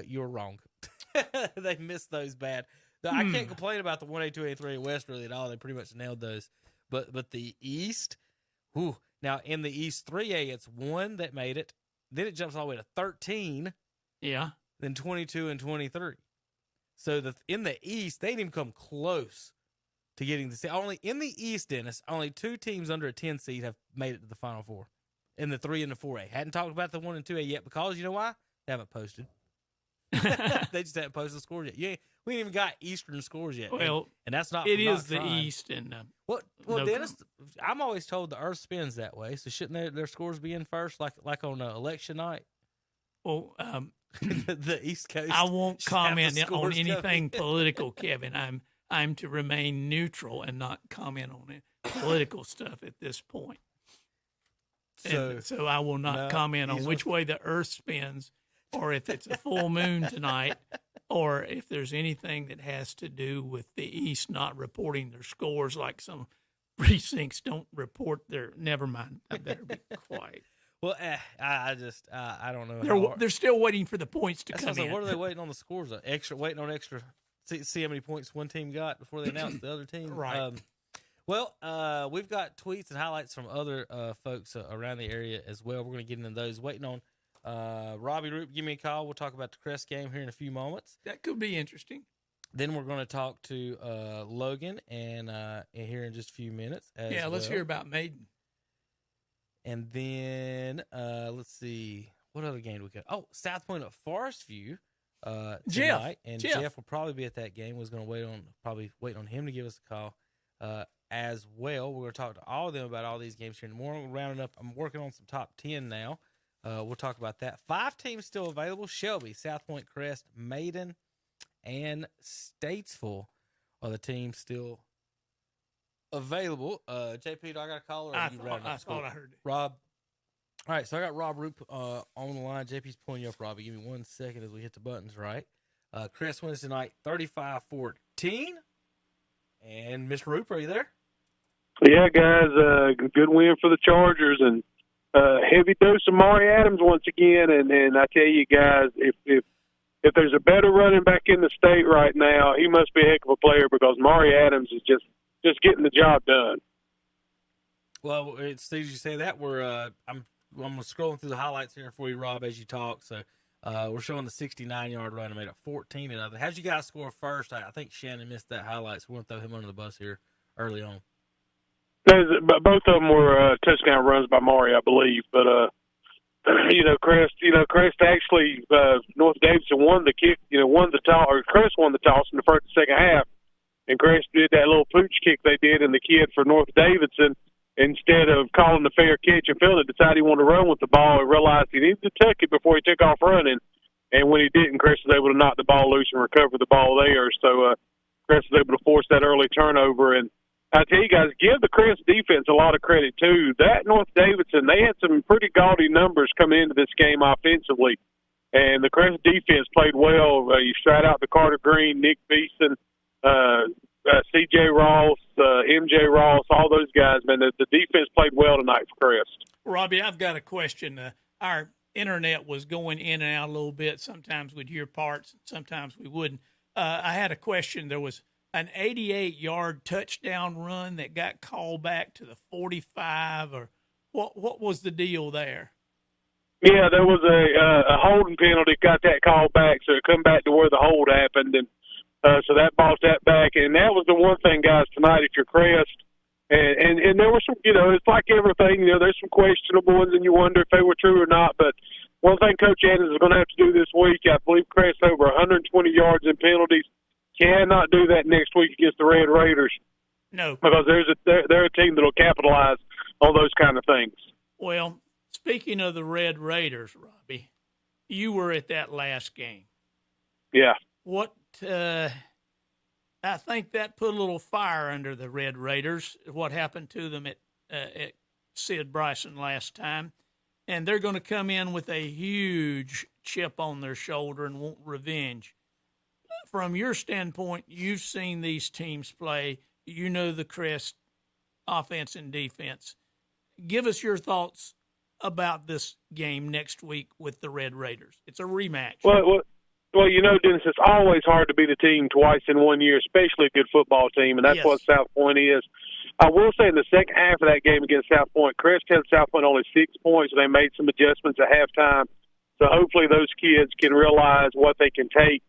you're wrong. They missed those bad. I can't complain about the 1A, 2A, 3A West really at all. They pretty much nailed those. But the East, whew. Now, in the East 3A, it's 1 that made it. Then it jumps all the way to 13. Yeah. Then 22 and 23. So in the East, they didn't even come close to getting the seed. Only in the East, Dennis, only 2 teams under a 10 seed have made it to the Final Four. In the 3 and the 4A. Hadn't talked about the 1 and 2A yet because, you know why? They haven't posted. They just haven't posted the scores yet. We ain't even got Eastern scores yet. Well, and that's not. It is not the East, and well, Dennis, I'm always told the Earth spins that way. So shouldn't their scores be in first, like on election night? Well, the East Coast. I won't comment on anything coming. political, Kevin. I'm to remain neutral and not comment on it, political stuff at this point. So I will not comment on which way the Earth spins, or if it's a full moon tonight, or if there's anything that has to do with the East not reporting their scores like some precincts don't report their. Never mind. I better be quiet. Well, I don't know. They're still waiting for the points to come in. What are they waiting on the scores? Waiting on extra. See how many points one team got before they announce the other team. Right. We've got tweets and highlights from other folks around the area as well. We're going to get into those. Waiting on Robbie Roop. Give me a call. We'll talk about the Crest game here in a few moments. That could be interesting. Then we're going to talk to Logan and here in just a few minutes. Let's hear about Maiden. And then let's see, what other game do we got? Oh, South Point at Forest View tonight. Jeff will probably be at that game. Was going to wait on him to give us a call as well. We're going to talk to all of them about all these games here in the morning. We're rounding up. I'm working on some top 10 now. We'll talk about that. 5 teams still available: Shelby, South Point, Crest, Maiden, and Statesville are the teams still available. JP, do I got a caller? I thought I heard it. Rob. All right, so I got Rob Roop on the line. JP's pulling you up, Robbie. Give me 1 second as we hit the buttons, right? Crest wins tonight 35-14. And Mr. Roop, are you there? Yeah, guys, good win for the Chargers, and heavy dose of Maury Adams once again. And I tell you guys, if there's a better running back in the state right now, he must be a heck of a player, because Maury Adams is just getting the job done. Well, it's as you say that, I'm scrolling through the highlights here for you, Rob, as you talk. So we're showing the 69-yard run and made it 14 and other. How'd you guys score first? I think Shannon missed that highlight, so we're going to throw him under the bus here early on. Both of them were touchdown runs by Maury, I believe. But Crest actually North Davidson won the kick. Crest won the toss in the first and second half. And Crest did that little pooch kick they did, and the kid for North Davidson, instead of calling the fair catch and feeling it, decided he wanted to run with the ball and realized he needed to tuck it before he took off running. And when he didn't, Crest was able to knock the ball loose and recover the ball there. So Crest was able to force that early turnover. And I tell you guys, give the Crest defense a lot of credit, too. That North Davidson, they had some pretty gaudy numbers coming into this game offensively. And the Crest defense played well. You shout out to Carter Green, Nick Beeson, C.J. Ross, M.J. Ross, all those guys, man. The defense played well tonight for Crest. Robbie, I've got a question. Our internet was going in and out a little bit. Sometimes we'd hear parts, sometimes we wouldn't. I had a question. There was an 88-yard touchdown run that got called back to the 45, or what was the deal there? Yeah, there was a holding penalty, got that called back, so it come back to where the hold happened, and so that bought that back. And that was the one thing, guys, tonight at your Crest. And there were some, it's like everything, there's some questionable ones, and you wonder if they were true or not. But one thing Coach Adams is going to have to do this week, I believe Crest over 120 yards in penalties. Cannot do that next week against the Red Raiders. No. Because they're a team that will capitalize on those kind of things. Well, speaking of the Red Raiders, Robbie, you were at that last game. Yeah. I think that put a little fire under the Red Raiders, what happened to them at Sid Bryson last time. And they're going to come in with a huge chip on their shoulder and want revenge. From your standpoint, you've seen these teams play. You know the Crest offense and defense. Give us your thoughts about this game next week with the Red Raiders. It's a rematch. Well, Dennis, it's always hard to beat a team twice in 1 year, especially a good football team, and that's what South Point is. I will say in the second half of that game against South Point, Crest held South Point only 6 points, and they made some adjustments at halftime. So hopefully those kids can realize what they can take,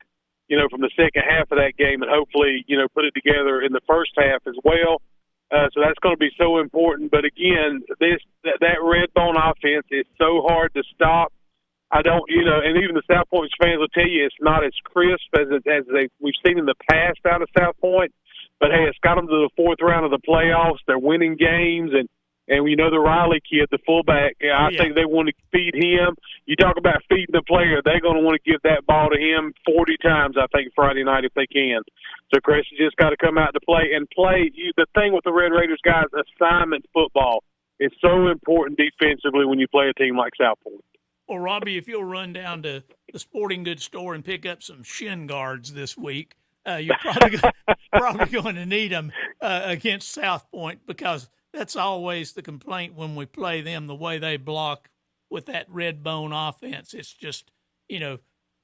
from the second half of that game, and hopefully, put it together in the first half as well. So that's going to be so important. But again, that Redbone offense is so hard to stop. I don't, and even the South Point fans will tell you it's not as crisp as we've seen in the past out of South Point. But hey, it's got them to the fourth round of the playoffs. They're winning games, and the Riley kid, the fullback. I think they want to feed him. You talk about feeding the player, they're going to want to give that ball to him 40 times, I think, Friday night if they can. So Chris has just got to come out to play. The thing with the Red Raiders, guys, assignment football is so important defensively when you play a team like South Point. Well, Robbie, if you'll run down to the sporting goods store and pick up some shin guards this week, you're probably going to need them. against South Point, because that's always the complaint when we play them, the way they block with that red bone offense. It's just,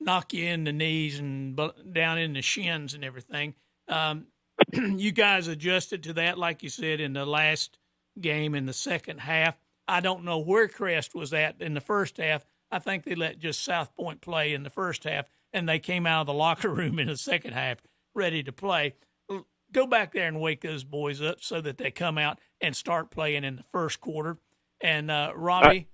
knock you in the knees and down in the shins and everything. You guys adjusted to that, like you said, in the last game in the second half. I don't know where Crest was at in the first half. I think they let just South Point play in the first half, and they came out of the locker room in the second half ready to play. Go back there and wake those boys up so that they come out and start playing in the first quarter. And Robbie,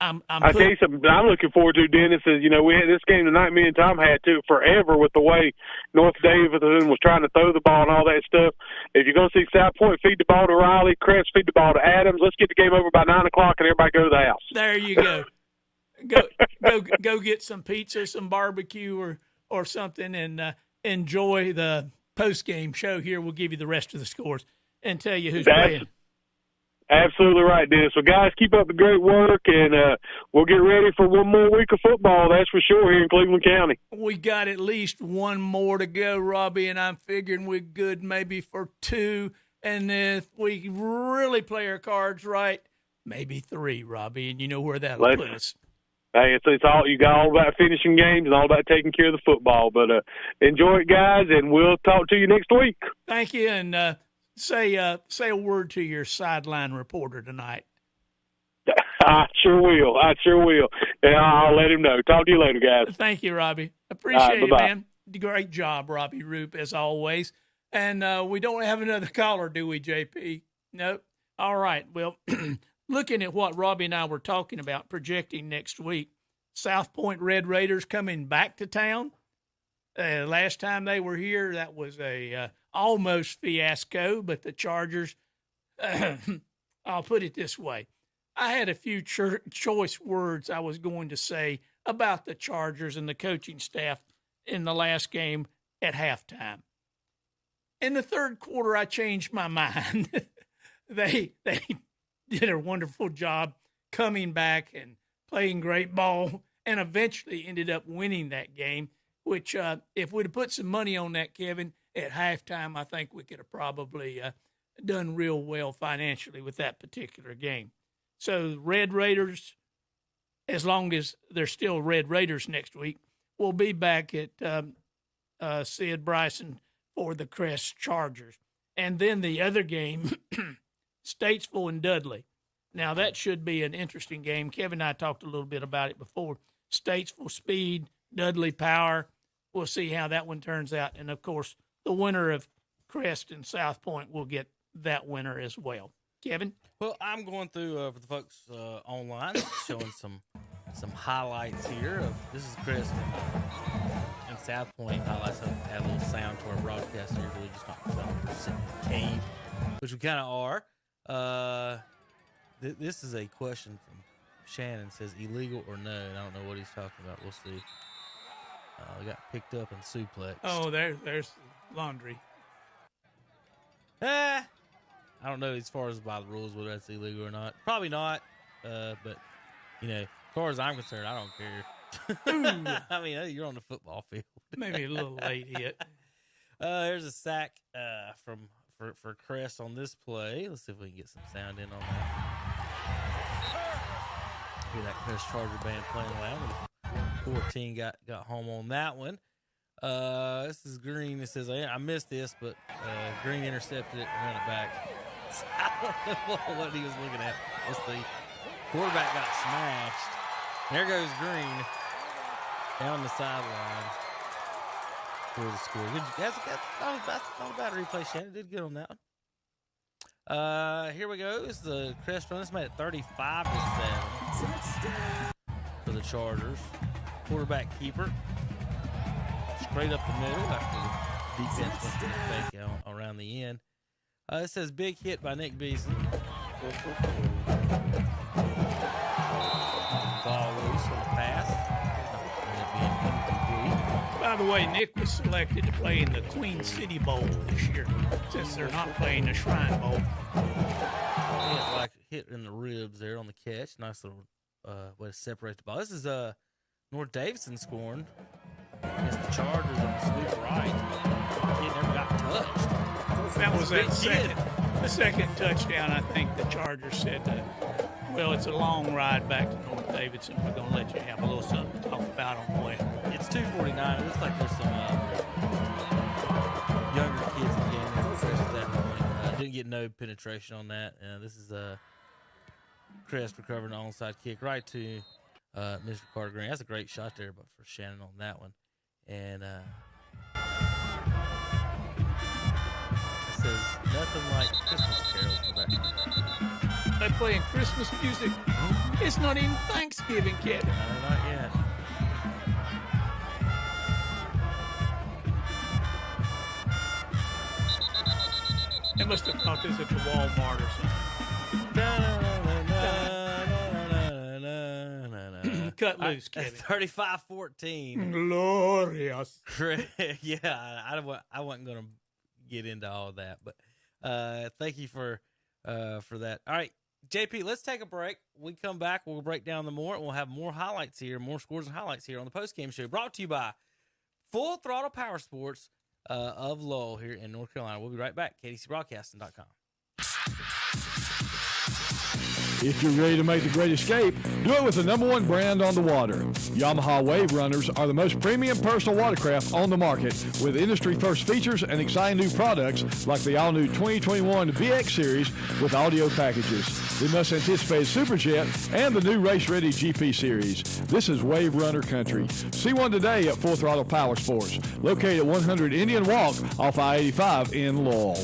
I tell you something I'm looking forward to, Dennis, is, we had this game tonight, me and Tom had to forever with the way North Davidson was trying to throw the ball and all that stuff. If you're going to see South Point feed the ball to Riley, Crest feed the ball to Adams, let's get the game over by 9 o'clock and everybody go to the house. There you go. Go get some pizza, some barbecue or something, and enjoy the post-game show here. We'll give you the rest of the scores and tell you who's playing. Absolutely right, Dennis. So, guys, keep up the great work, and we'll get ready for one more week of football, that's for sure, here in Cleveland County. We got at least one more to go, Robbie, and I'm figuring we're good maybe for 2. And if we really play our cards right, maybe 3, Robbie, and you know where that'll put us. Hey, it's all you got, all about finishing games and all about taking care of the football. But enjoy it, guys, and we'll talk to you next week. Thank you, and say a word to your sideline reporter tonight. I sure will. And I'll let him know. Talk to you later, guys. Thank you, Robbie. Appreciate it, man. Great job, Robbie Roop, as always. And we don't have another caller, do we, JP? Nope. All right. Well, looking at what Robbie and I were talking about, projecting next week, South Point Red Raiders coming back to town. Last time they were here, that was a almost fiasco, but the Chargers, I'll put it this way. I had a few choice words I was going to say about the Chargers and the coaching staff in the last game at halftime. In the third quarter, I changed my mind. They did a wonderful job coming back and playing great ball, and eventually ended up winning that game, which if we'd have put some money on that, Kevin, at halftime, I think we could have probably done real well financially with that particular game. So Red Raiders, as long as they're still Red Raiders next week, will be back at Sid Bryson for the Crest Chargers. And then the other game, Statesville and Dudley. Now, that should be an interesting game. Kevin and I talked a little bit about it before. Statesville speed, Dudley power. We'll see how that one turns out. And, of course, the winner of Crest and South Point will get that winner as well. Kevin? Well, I'm going through for the folks online, showing some highlights here of this is Crest and South Point highlights. I have a little sound to our broadcast here. Really just not sitting in a cave, which we kind of are. This is a question from Shannon. It says illegal or no, and I don't know what he's talking about. We'll see. Got picked up and suplexed. Oh, there's laundry. I don't know as far as by the rules whether that's illegal or not. Probably not. But as far as I'm concerned, I don't care. I mean, you're on the football field. Maybe a little late hit. There's a sack for Crest on this play. Let's see if we can get some sound in on that. Hear that Crest Charger band playing loud. 14 got home on that one. This is Green. It says, I missed this, but Green intercepted it and ran it back. So I don't know what he was looking at. Let's see. Quarterback got smashed. There goes Green down the sideline for the score. Good. That's not a bad replay, Shannon. Did good on that one. Here we go. This is the Crest run. This made it 35-7 for the Chargers. Quarterback keeper. Straight up the middle after the defense went to the fake around the end. It says big hit by Nick Beason. Ball loose on the pass. By the way, Nick was selected to play in the Queen City Bowl this year since they're not playing the Shrine Bowl. Hit in the ribs there on the catch. Nice little way to separate the ball. This is North Davidson scoring against the Chargers on the sweep right. The kid never got touched. That was that second touchdown. I think the Chargers said, well, it's a long ride back to North Davidson. We're going to let you have a little something to talk about on the way. It's 2:49. It looks like there's some younger kids in the game that didn't get no penetration on that. This is Crest recovering an onside kick right to Mr. Carter Green. That's a great shot there, but for Shannon on that one. And it says nothing like Christmas carols in the background. They playing Christmas music. It's not even Thanksgiving, Kevin. No, not yet. They must have thought this at the Walmart or something. Cut loose, Kevin. 35-14. Glorious. Yeah, I wasn't going to get into all of that, but thank you for that. All right, JP, let's take a break. We come back, we'll break down the more. We'll have more highlights here, more scores and highlights here on the postgame show, brought to you by Full Throttle Powersports of Lowell here in North Carolina. We'll be right back. KDCBroadcasting.com. If you're ready to make the great escape, do it with the #1 brand on the water. Yamaha Wave Runners are the most premium personal watercraft on the market, with industry-first features and exciting new products like the all-new 2021 VX Series with audio packages, the must-anticipated Superjet, and the new race-ready GP Series. This is Wave Runner country. See one today at Full Throttle Powersports, located at 100 Indian Walk off I-85 in Lowell.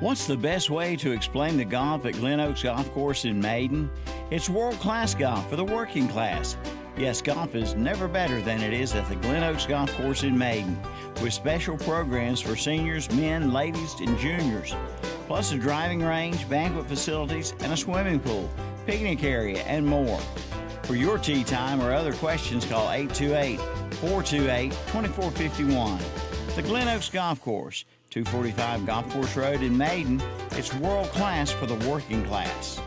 What's the best way to explain the golf at Glen Oaks Golf Course in Maiden? It's world-class golf for the working class. Yes, golf is never better than it is at the Glen Oaks Golf Course in Maiden, with special programs for seniors, men, ladies, and juniors, plus a driving range, banquet facilities, and a swimming pool, picnic area, and more. For your tee time or other questions, call 828-428-2451. The Glen Oaks Golf Course, 245 Golf Course Road in Maiden. It's world-class for the working class.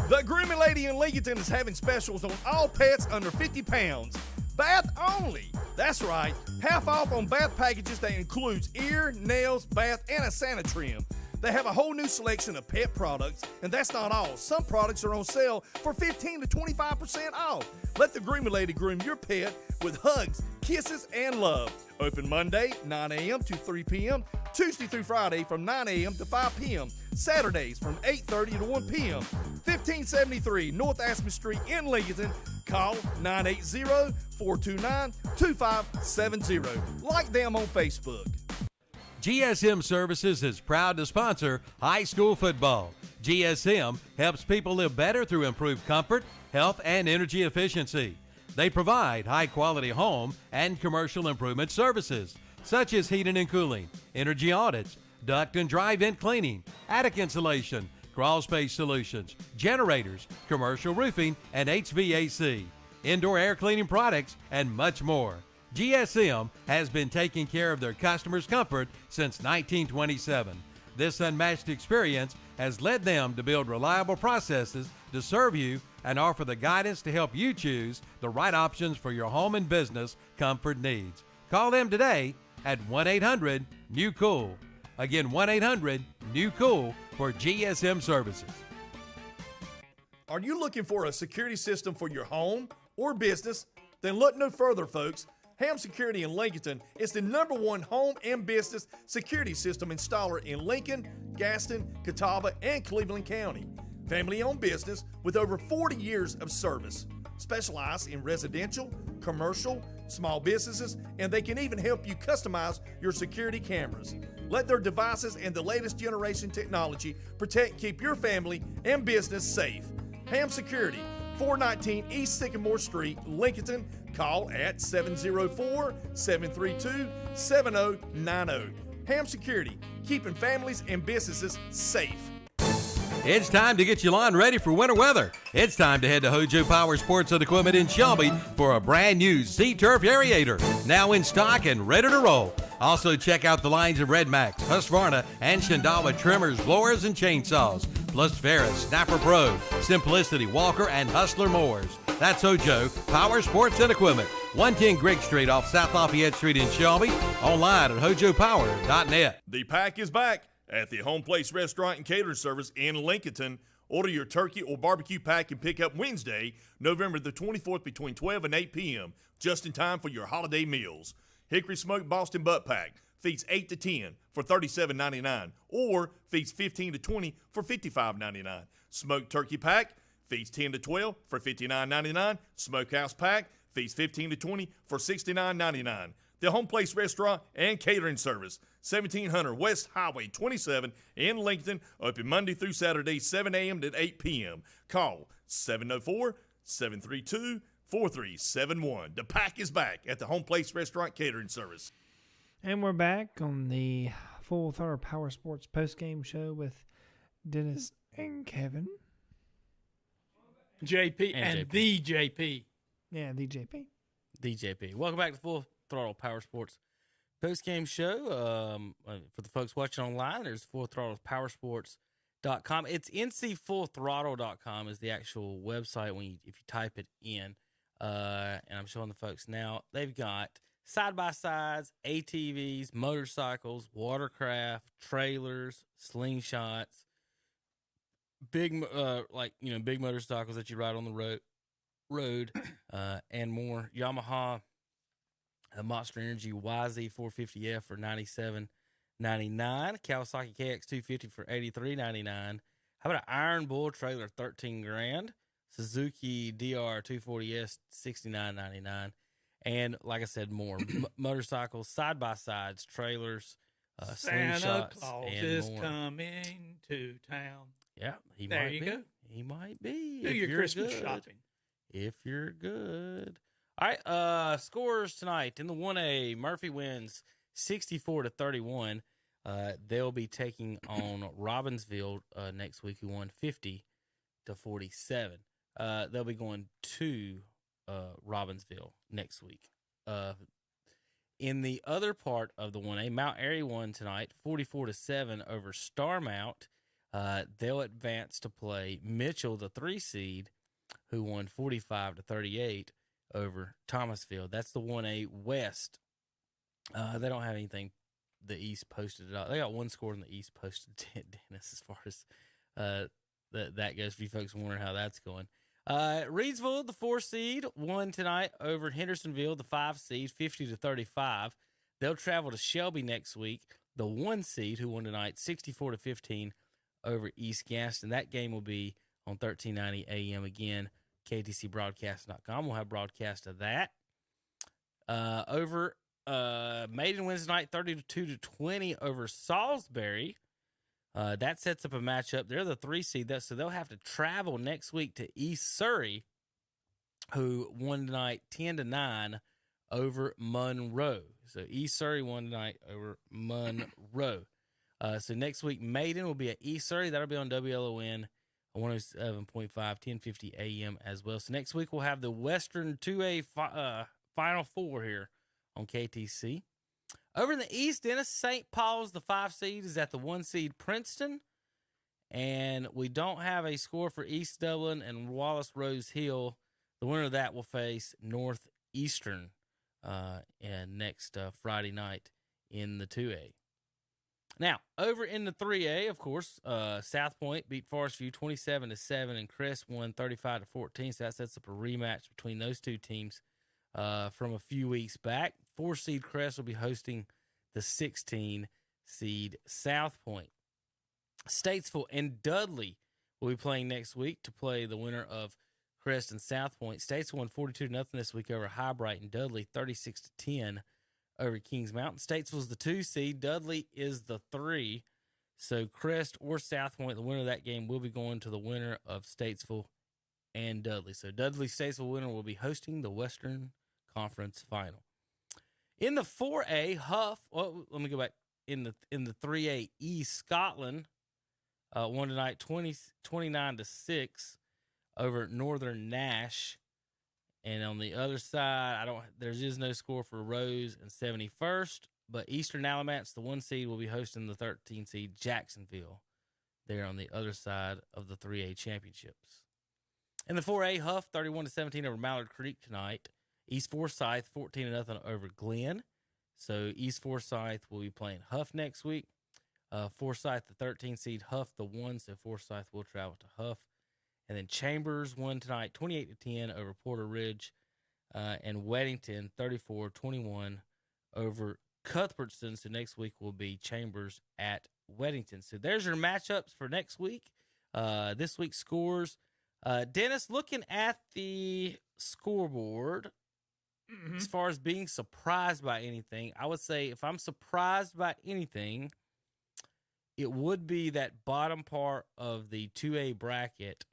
The Grooming Lady in Lincoln is having specials on all pets under 50 pounds. Bath only. That's right. Half off on bath packages that includes ear, nails, bath, and a Sanitrim. They have a whole new selection of pet products, and that's not all. Some products are on sale for 15 to 25% off. Let the Grooming Lady groom your pet with hugs, kisses, and love. Open Monday, 9 a.m. to 3 p.m., Tuesday through Friday from 9 a.m. to 5 p.m., Saturdays from 8:30 to 1 p.m. 1573 North Aspen Street in Lincoln. Call 980-429-2570. Like them on Facebook. GSM Services is proud to sponsor high school football. GSM helps people live better through improved comfort, health, and energy efficiency. They provide high-quality home and commercial improvement services, such as heating and cooling, energy audits, duct and dry vent cleaning, attic insulation, crawl space solutions, generators, commercial roofing, and HVAC, indoor air cleaning products, and much more. GSM has been taking care of their customers' comfort since 1927. This unmatched experience has led them to build reliable processes to serve you and offer the guidance to help you choose the right options for your home and business comfort needs. Call them today at 1-800-NEW-COOL. Again, 1-800-NEW-COOL for GSM Services. Are you looking for a security system for your home or business? Then look no further, folks. Ham Security in Lincoln is the #1 home and business security system installer in Lincoln, Gaston, Catawba, and Cleveland County. Family-owned business with over 40 years of service. Specialized in residential, commercial, small businesses, and they can even help you customize your security cameras. Let their devices and the latest generation technology protect and keep your family and business safe. Ham Security, 419 East Sycamore Street, Lincoln. Call at 704-732-7090. Ham Security, keeping families and businesses safe. It's time to get your lawn ready for winter weather. It's time to head to Hojo Powersports and Equipment in Shelby for a brand new Z-Turf Aerator, now in stock and ready to roll. Also check out the lines of Red Max, Husqvarna, and Shindawa trimmers, blowers, and chainsaws, plus Ferris, Snapper Pro, Simplicity, Walker, and Hustler mowers. That's Hojo Powersports and Equipment, 110 Greg Street off South Lafayette Street in Shelby. Online at hojopower.net. The pack is back at the Home Place Restaurant and Catering Service in Lincolnton. Order your turkey or barbecue pack and pick up Wednesday, November the 24th between 12 and 8 p.m., just in time for your holiday meals. Hickory Smoked Boston Butt Pack feeds 8 to 10 for $37.99 or feeds 15 to 20 for $55.99. Smoked Turkey Pack feeds 10 to 12 for $59.99. Smokehouse Pack feeds 15 to 20 for $69.99. The Home Place Restaurant and Catering Service, 1700 West Highway 27 in Lincoln, open Monday through Saturday, 7 a.m. to 8 p.m. Call 704-732-4371. The pack is back at the Home Place Restaurant Catering Service. And we're back on the Full Throttle Powersports postgame show with Dennis and Kevin. JP and the JP. Yeah, the JP. The JP. Welcome back to Full Throttle Powersports postgame show. For the folks watching online, there's fullthrottlepowersports.com. It's ncfullthrottle.com is the actual website if you type it in. And I'm showing the folks now. They've got side-by-sides, ATVs, motorcycles, watercraft, trailers, slingshots, big motorcycles that you ride on the road, and more. Yamaha, Monster Energy YZ450F for $97.99. Kawasaki KX250 for $83.99. How about an Iron Bull trailer, $13,000. Suzuki DR240S, $69.99. And like I said, more motorcycles, side-by-sides, trailers, Santa slingshots, Claus and is more. coming to town. Yeah, he there might you be. go. He might be. Do if your you're Christmas good. shopping. If you're good. All right, scores tonight in the 1A. Murphy wins 64-31. They'll be taking on Robbinsville next week, who won 50-47. They'll be going to Robbinsville next week. In the other part of the 1A, Mount Airy won tonight 44-7 over Starmount. They'll advance to play Mitchell, the 3 seed, who won 45-38 over Thomasville. That's the 1A West. They don't have anything the East posted at all. They got one score in the East posted, Dennis, as far as that goes, for you folks wondering how that's going. Reidsville, the 4 seed, won tonight over Hendersonville, the 5 seed, 50-35. They'll travel to Shelby next week. The 1 seed, who won tonight, 64-15 over East Gaston. That game will be on 1390 AM again. KTCBroadcast.com. We'll have broadcast of that. Over Maiden wins tonight 32-20 over Salisbury. That sets up a matchup. They're the 3 seed, so they'll have to travel next week to East Surrey, who won tonight 10-9 over Monroe. So East Surrey won tonight over Monroe. So next week, Maiden will be at East Surrey. That'll be on WLON 107.5, 1050 AM as well. So next week, we'll have the Western 2A Final Four here on KTC. Over in the East, Dennis, St. Paul's, the 5 seed, is at the 1 seed Princeton. And we don't have a score for East Dublin and Wallace Rose Hill. The winner of that will face Northeastern next Friday night in the 2A. Now, over in the 3A, of course, South Point beat Forest View 27-7, and Crest won 35-14. So that sets up a rematch between those two teams from a few weeks back. 4 seed Crest will be hosting the 16 seed South Point. Statesville and Dudley will be playing next week to play the winner of Crest and South Point. Statesville won 42-0 this week over Highbright, and Dudley 36-10 over Kings Mountain. Statesville's the 2 seed. Dudley is the 3. So Crest or South Point, the winner of that game, will be going to the winner of Statesville and Dudley. So Dudley-Statesville winner will be hosting the Western Conference Final. In the 4A, Huff, let me go back. In the 3A East, Scotland won tonight 29-6 over Northern Nash. And on the other side, there is no score for Rose and 71st, but Eastern Alamance, the 1 seed, will be hosting the 13 seed Jacksonville. They're on the other side of the 3A championships. In the 4A, Huff 31-17 over Mallard Creek tonight. East Forsyth 14-0 over Glenn. So East Forsyth will be playing Huff next week. Forsyth, the 13 seed, Huff, the 1, so Forsyth will travel to Huff. And then Chambers won tonight 28-10 over Porter Ridge. And Weddington 34-21 over Cuthbertson. So next week will be Chambers at Weddington. So there's your matchups for next week. This week's scores. Dennis, looking at the scoreboard, as far as being surprised by anything, I would say if I'm surprised by anything, it would be that bottom part of the 2A bracket.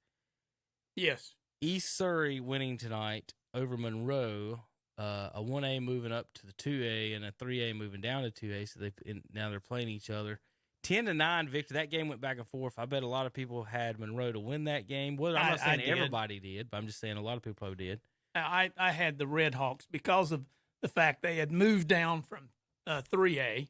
Yes. East Surrey winning tonight over Monroe, a 1A moving up to the 2A and a 3A moving down to 2A. So now they're playing each other. 10-9 victory. That game went back and forth. I bet a lot of people had Monroe to win that game. Well, I'm not saying everybody did, but I'm just saying a lot of people probably did. I had the Red Hawks because of the fact they had moved down from 3A,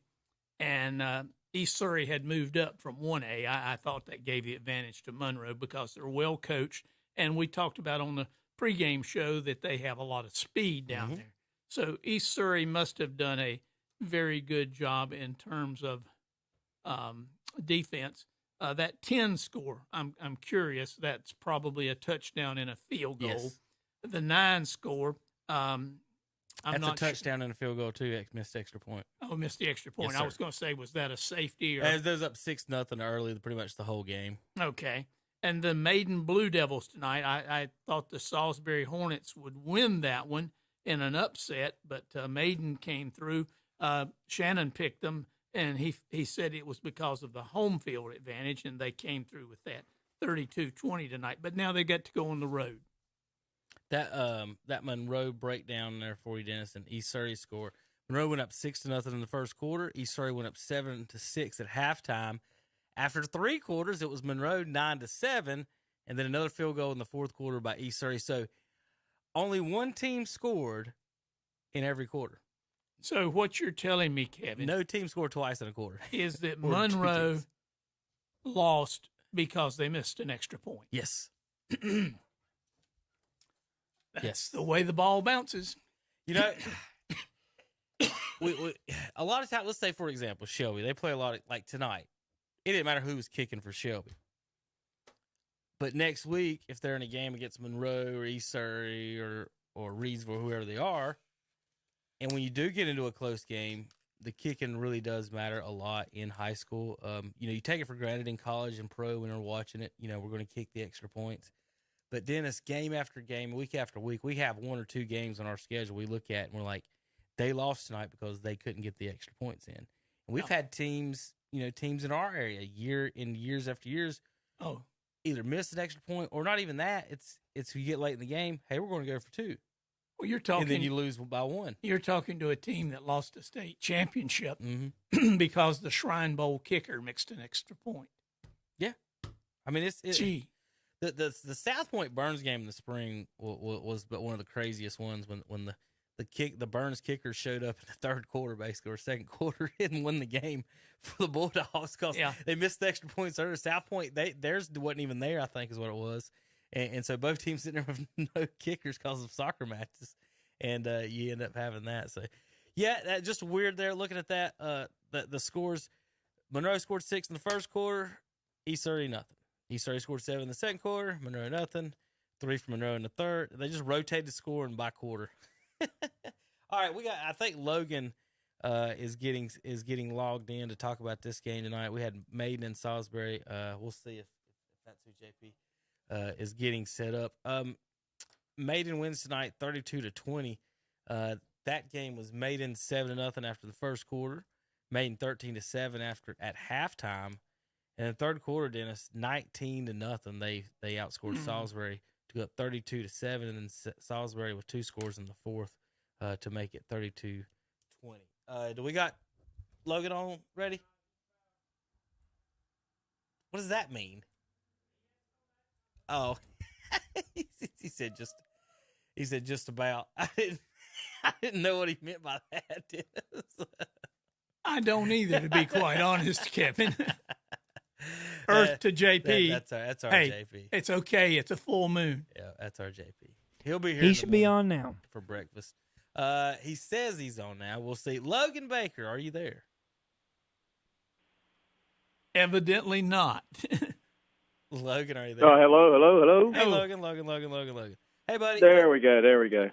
and East Surrey had moved up from 1A. I thought that gave the advantage to Monroe because they're well coached, and we talked about on the pregame show that they have a lot of speed down there. So East Surrey must have done a very good job in terms of defense. That 10 score, I'm curious. That's probably a touchdown and a field goal. Yes. The 9 score, I'm That's not a touchdown and a field goal too. Missed extra point. Oh, missed the extra point. Yes, I was going to say, was that a safety? Or It was up 6-0 early, pretty much the whole game. Okay. And the Maiden Blue Devils tonight, I thought the Salisbury Hornets would win that one in an upset, but Maiden came through. Shannon picked them, and he said it was because of the home field advantage, and they came through with that 32-20 tonight. But now they got to go on the road. That Monroe breakdown there for you, Dennis, and East Surrey score. Monroe went up 6-0 in the first quarter. East Surrey went up 7-6 at halftime. After 3 quarters, it was Monroe 9-7, and then another field goal in the fourth quarter by East Surrey. So only one team scored in every quarter. So what you're telling me, Kevin, no team scored twice in a quarter, is that Monroe lost because they missed an extra point. Yes. That's the way the ball bounces. You know, we a lot of times, let's say, for example, Shelby, they play a lot of, like tonight. It didn't matter who was kicking for Shelby. But next week, if they're in a game against Monroe or East Surrey or Reedsville, whoever they are, and when you do get into a close game, the kicking really does matter a lot in high school. You take it for granted in college and pro when we're watching it. We're going to kick the extra points. But Dennis, game after game, week after week, we have 1 or 2 games on our schedule we look at and we're like, they lost tonight because they couldn't get the extra points in. And we've had teams in our area years after years, either miss an extra point or not even that. It's you get late in the game, hey, we're going to go for 2. Well, you're talking, and then you lose by 1. You're talking to a team that lost a state championship because the Shrine Bowl kicker mixed an extra point. Yeah, I mean gee. The South Point Burns game in the spring was one of the craziest ones when the Burns kicker showed up in the third quarter, basically, or second quarter, and won the game for the Bulldogs because they missed the extra points earlier. South Point, theirs wasn't even there, I think, is what it was. And so both teams sitting there with no kickers because of soccer matches, and you end up having that. So, yeah, just weird there looking at that. The scores, Monroe scored 6 in the first quarter, East Surrey nothing. East Surrey scored 7 in the second quarter, Monroe nothing, 3 for Monroe in the third. They just rotated the scoring by quarter. All right, I think Logan is getting logged in to talk about this game tonight. We had Maiden and Salisbury. We'll see if that's who JP is getting set up. Maiden wins tonight 32-20. That game was Maiden 7-0 after the first quarter, Maiden 13-7 at halftime. In the third quarter, Dennis, 19-0. They outscored Salisbury to go up 32-7, and then Salisbury with 2 scores in the fourth to make it 32-20. Do we got Logan on ready? What does that mean? Oh, he said just about. I didn't know what he meant by that, Dennis. I don't either, to be quite honest, Kevin. Earth to JP. That's our hey, JP. It's okay. It's a full moon. Yeah, that's our JP. He'll be here. He should be on now for breakfast. He says he's on now. We'll see. Logan Baker, are you there? Evidently not. Logan, are you there? Oh, hello. Hey, Logan. Hey, buddy. There we go.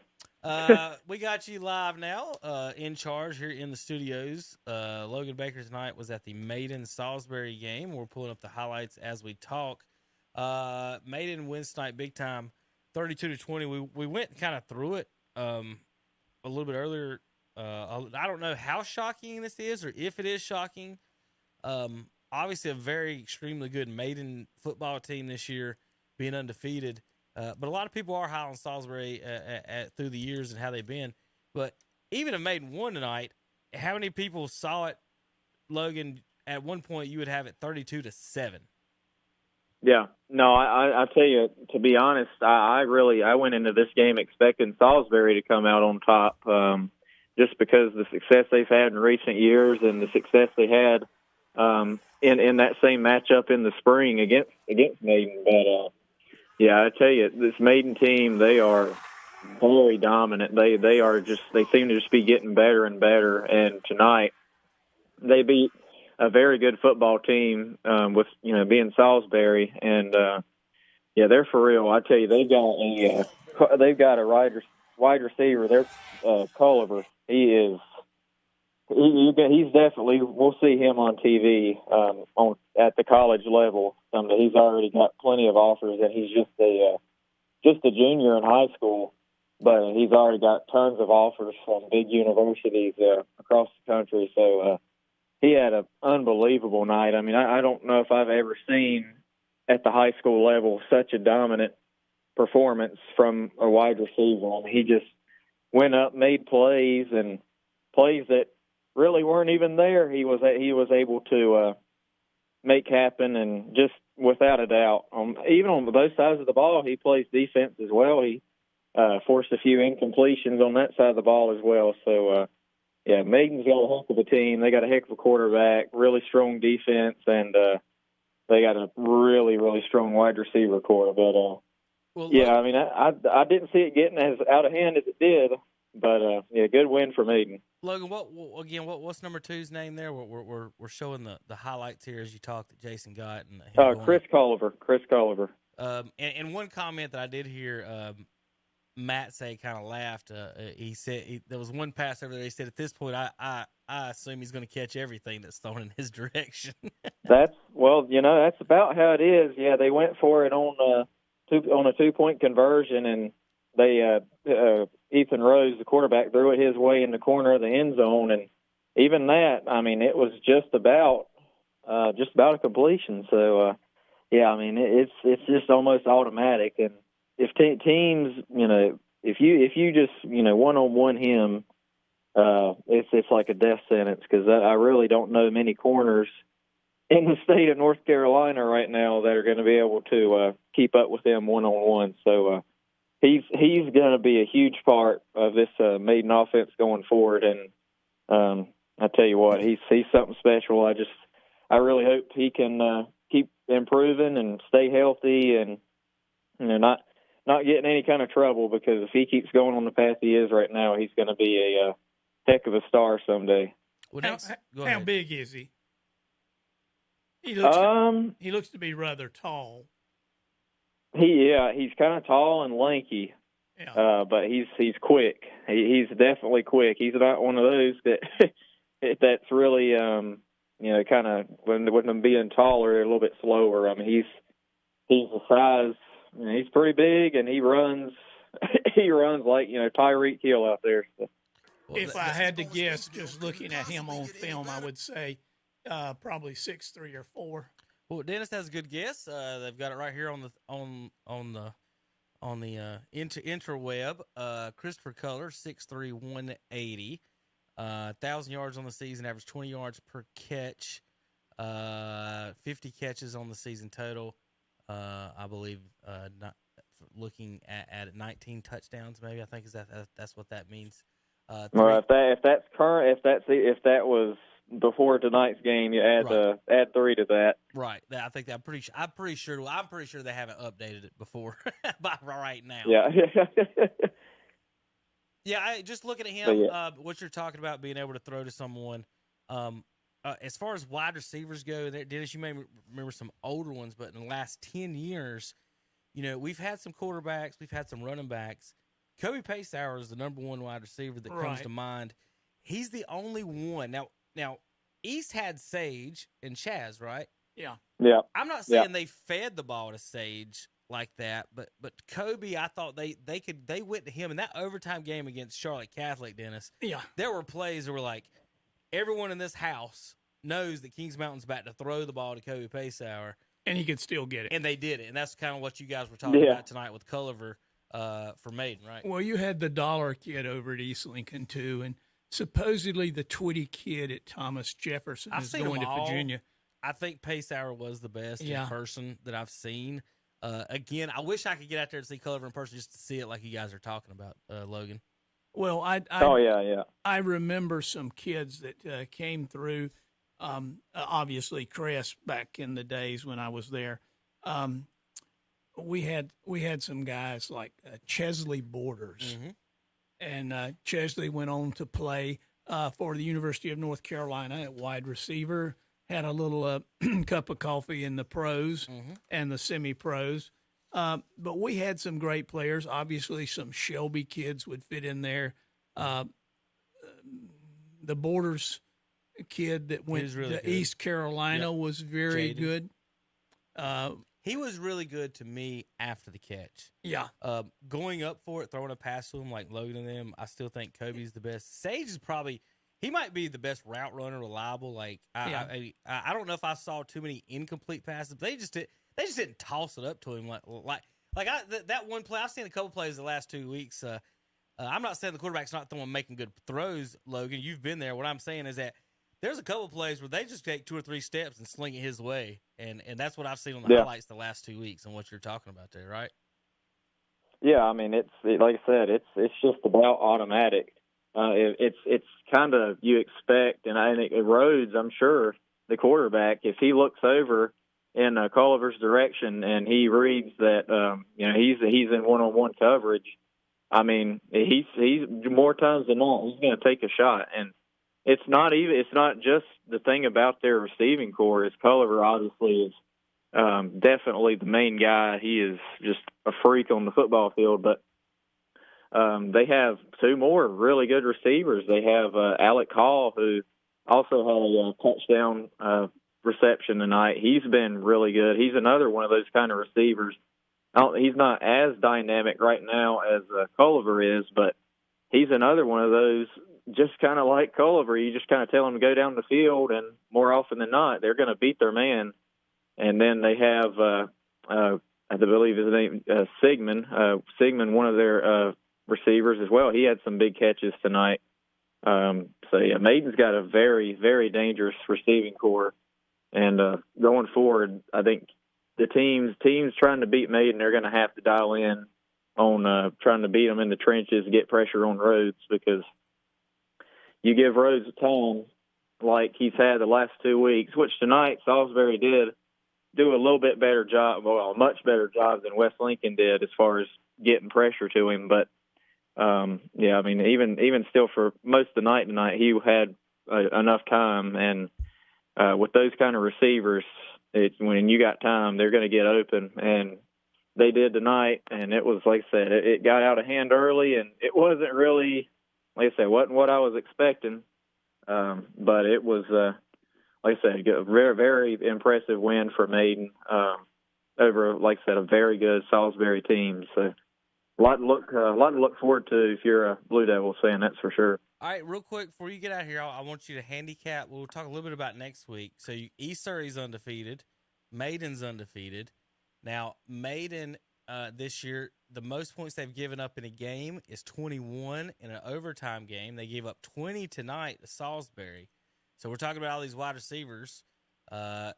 We got you live now, in charge here in the studios. Logan Baker tonight was at the Maiden Salisbury game. We're pulling up the highlights as we talk. Maiden wins tonight big time, 32-20. We went kind of through it a little bit earlier. I don't know how shocking this is or if it is shocking. Obviously, a very extremely good Maiden football team this year, being undefeated. But a lot of people are high on Salisbury through the years and how they've been. But even if Maiden won tonight, how many people saw it, Logan? At one point, you would have it 32-7. Yeah, no, I tell you, to be honest, I went into this game expecting Salisbury to come out on top, just because of the success they've had in recent years and the success they had in that same matchup in the spring against Maiden. But yeah, I tell you, this Maiden team, they are very dominant. They seem to just be getting better and better. And tonight, they beat a very good football team, with being Salisbury, and yeah, they're for real. I tell you, they've got a wide receiver. They're Culliver. He's definitely. We'll see him on TV at the college level someday. He's already got plenty of offers, and he's just a junior in high school, but he's already got tons of offers from big universities across the country. So. He had an unbelievable night. I mean, I don't know if I've ever seen at the high school level such a dominant performance from a wide receiver. I mean, he just went up, made plays, and plays that really weren't even there. He was able to make happen, and just without a doubt, even on both sides of the ball, he plays defense as well. He forced a few incompletions on that side of the ball as well. So. Yeah, Maiden's got a heck of a team. They got a heck of a quarterback, really strong defense, and they got a really, really strong wide receiver core. But, yeah, I mean, I didn't see it getting as out of hand as it did, but, yeah, good win for Maiden. Logan, what's number two's name there? We're showing the highlights here as you talk that Jason got. And Chris Culliver. And one comment that I did hear Matt say, kind of laughed. He said there was one pass over there. He said, at this point, I assume he's going to catch everything that's thrown in his direction. That's about how it is. Yeah, they went for it on a 2-point conversion, and they Ethan Rose, the quarterback, threw it his way in the corner of the end zone, and even that, I mean, it was just about a completion. So, yeah, I mean, it's just almost automatic. And if teams, if you just, one-on-one him, it's like a death sentence, because I really don't know many corners in the state of North Carolina right now that are going to be able to keep up with him one-on-one. So he's going to be a huge part of this Maiden offense going forward. And I tell you what, he's something special. I really hope he can keep improving and stay healthy, and not getting any kind of trouble, because if he keeps going on the path he is right now, he's going to be a heck of a star someday. How big is he? He looks to be rather tall. He's kind of tall and lanky, but he's quick. He's definitely quick. He's not one of those that's really kind of when them being taller, they're a little bit slower. I mean, he's the size. He's pretty big, and he runs like Tyreek Hill out there. So. If I had to guess, just looking at him on film, I would say probably 6'3" or 4. Well, Dennis has a good guess. They've got it right here on the interweb. Christopher Culler, 6'3", 180, 1,000 yards on the season, average 20 yards per catch, 50 catches on the season total. I believe not looking at 19 touchdowns, maybe. I think that's what that means. Well, if that's current, if that was before tonight's game. You add add 3 to that. Right. I think I'm pretty sure they haven't updated it before by right now. Yeah. Yeah. Just looking at him, yeah. what you're talking about being able to throw to someone. As far as wide receivers go, Dennis, you may remember some older ones, but in the last 10 years, we've had some quarterbacks, we've had some running backs. Kobe Pacehour is the number one wide receiver that comes to mind. He's the only one. Now, East had Sage and Chaz, right? Yeah. Yeah. I'm not saying they fed the ball to Sage like that, but Kobe, I thought they went to him in that overtime game against Charlotte Catholic, Dennis. Yeah. There were plays that were like, everyone in this house knows that Kings Mountain's about to throw the ball to Kobe Pacehour. And he could still get it. And they did it. And that's kind of what you guys were talking about tonight with Culliver for Maiden, right? Well, you had the Dollar kid over at East Lincoln, too, and supposedly the Twitty kid at Thomas Jefferson is going to Virginia. I think Pacehour was the best in person that I've seen. Again, I wish I could get out there to see Culliver in person just to see it like you guys are talking about, Logan. Well, I remember some kids that came through. Obviously, Crest back in the days when I was there. We had some guys like Chesley Borders, and Chesley went on to play for the University of North Carolina at wide receiver. Had a little cup of coffee in the pros and the semi-pros. But we had some great players. Obviously, some Shelby kids would fit in there. The Borders kid that went to East Carolina was very good. He was really good to me after the catch. Yeah. Going up for it, throwing a pass to him like Logan and them, I still think Kobe's the best. Sage is he might be the best route runner, reliable. Like I don't know if I saw too many incomplete passes, but they just didn't toss it up to him that one play. I've seen a couple plays the last 2 weeks. I'm not saying the quarterback's not making good throws, Logan. You've been there. What I'm saying is that there's a couple plays where they just take 2 or 3 steps and sling it his way, and that's what I've seen on the highlights the last 2 weeks and what you're talking about there, right? Yeah, I mean, it's like I said, it's just about automatic. It's kind of you expect, and I think Rhodes, I'm sure the quarterback, if he looks over in Culliver's direction and he reads that he's in one-on-one coverage, I mean, he's more times than not he's going to take a shot. And it's not just the thing about their receiving core. Is Culliver obviously is definitely the main guy. He is just a freak on the football field, but they have 2 more really good receivers. They have Alec Hall, who also had a touchdown reception tonight. He's been really good. He's another one of those kind of receivers. He's not as dynamic right now as Culliver is, but he's another one of those, just kind of like Culliver. You just kind of tell them to go down the field, and more often than not, they're going to beat their man. And then they have, I believe his name, Sigmund, one of their receivers as well. He had some big catches tonight. Maiden's got a very, very dangerous receiving core. And going forward, I think the teams trying to beat Maiden, they're going to have to dial in on trying to beat them in the trenches, get pressure on Rhodes, because you give Rhodes time like he's had the last 2 weeks, which tonight Salisbury did do a little bit better job, well, a much better job than West Lincoln did as far as getting pressure to him. But, I mean, even still for most of the night tonight, he had enough time. And with those kind of receivers, when you got time, they're going to get open. And they did tonight, and it was, like I said, it got out of hand early, and it wasn't really, like I said, wasn't what I was expecting. But it was, like I said, a very, very impressive win for Maiden over, like I said, a very good Salisbury team. So a lot to look forward to if you're a Blue Devils fan, that's for sure. All right, real quick, before you get out of here, I want you to handicap. We'll talk a little bit about next week. So East Surrey's undefeated. Maiden's undefeated. Now, Maiden this year, the most points they've given up in a game is 21 in an overtime game. They gave up 20 tonight to Salisbury. So we're talking about all these wide receivers, and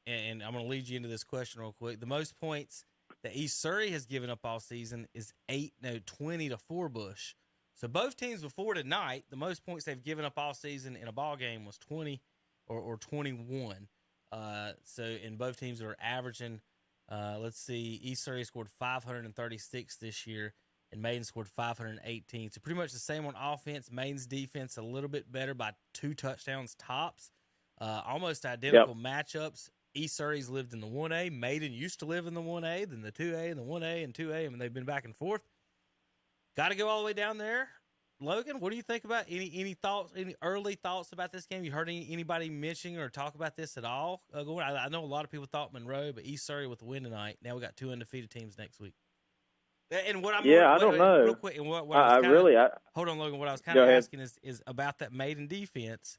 I'm going to lead you into this question real quick. The most points that East Surrey has given up all season is 20 to Forbush. So both teams before tonight, the most points they've given up all season in a ball game was 20. or 21. So in both teams are averaging. Let's see, East Surrey scored 536 this year, and Maiden scored 518. So pretty much the same on offense. Maiden's defense a little bit better by 2 touchdowns tops. Almost identical matchups. East Surrey's lived in the 1A. Maiden used to live in the 1A, then the 2A, and the 1A and 2A, and they've been back and forth. Got to go all the way down there. Logan, what do you think about any thoughts, any early thoughts about this game? You heard anybody mentioning or talk about this at all? I know a lot of people thought Monroe, but East Surrey with the win tonight. Now we got 2 undefeated teams next week. And what I'm I don't know. Real quick, and what hold on, Logan. What I was kind of asking is about that Maiden defense.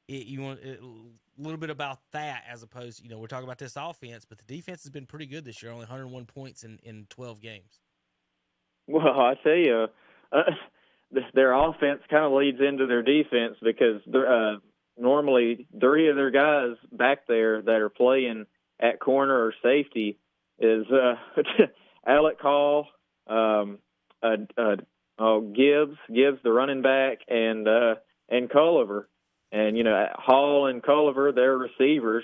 You want a little bit about that as opposed, we're talking about this offense, but the defense has been pretty good this year. Only 101 points in 12 games. Well, I tell you. Their offense kind of leads into their defense because normally 3 of their guys back there that are playing at corner or safety is Alec Hall, Gibbs, the running back, and Culliver. And, Hall and Culliver, they're receivers,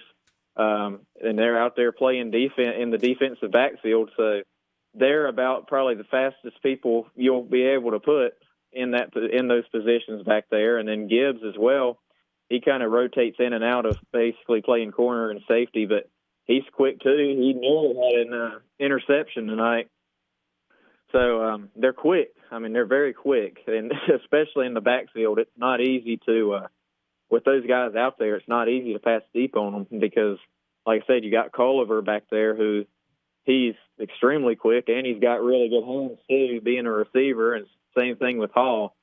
and they're out there playing defense in the defensive backfield. So they're about probably the fastest people you'll be able to put in those positions back there. And then Gibbs as well, he kind of rotates in and out of basically playing corner and safety, but he's quick too. He nearly had an interception tonight. So they're quick. I mean, they're very quick, and especially in the backfield, it's not easy to with those guys out there, it's not easy to pass deep on them because, like I said, you got Culliver back there who he's extremely quick, and he's got really good hands too, being a receiver, and same thing with Hall.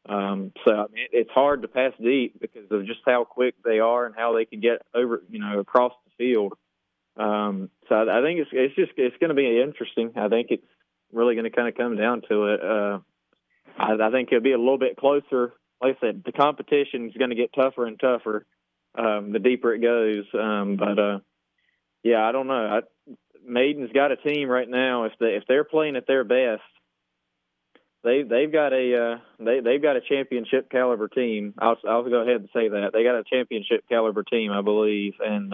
So I mean, it's hard to pass deep because of just how quick they are and how they can get over, across the field. So I think it's going to be interesting. I think it's really going to kind of come down to it. I think it'll be a little bit closer. Like I said, the competition is going to get tougher and tougher the deeper it goes. Yeah, I don't know. Maiden's got a team right now. If they're playing at their best, they've got a championship caliber team. I'll go ahead and say that they got a championship caliber team, I believe, and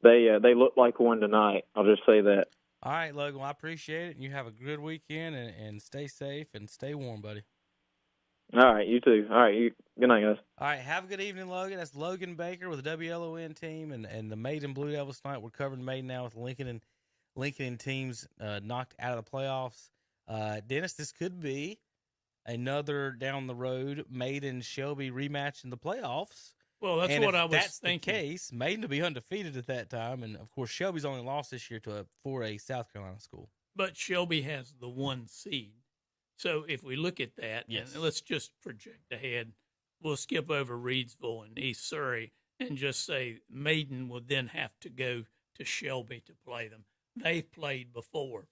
they look like one tonight. I'll just say that. All right, Logan. Well, I appreciate it. And you have a good weekend and stay safe and stay warm, buddy. All right, you too. All right, good night, guys. All right, have a good evening, Logan. That's Logan Baker with the WLON team and the Maiden Blue Devils tonight. We're covering Maiden now with Lincoln and teams knocked out of the playoffs. Dennis, this could be another down the road Maiden Shelby rematch in the playoffs. Well, that's what I was thinking. That's the case. Maiden to be undefeated at that time, and of course Shelby's only lost this year to a 4A South Carolina school. But Shelby has the 1 seed. So if we look at that, yes. And let's just project ahead. We'll skip over Reidsville and East Surrey and just say Maiden will then have to go to Shelby to play them. They've played before.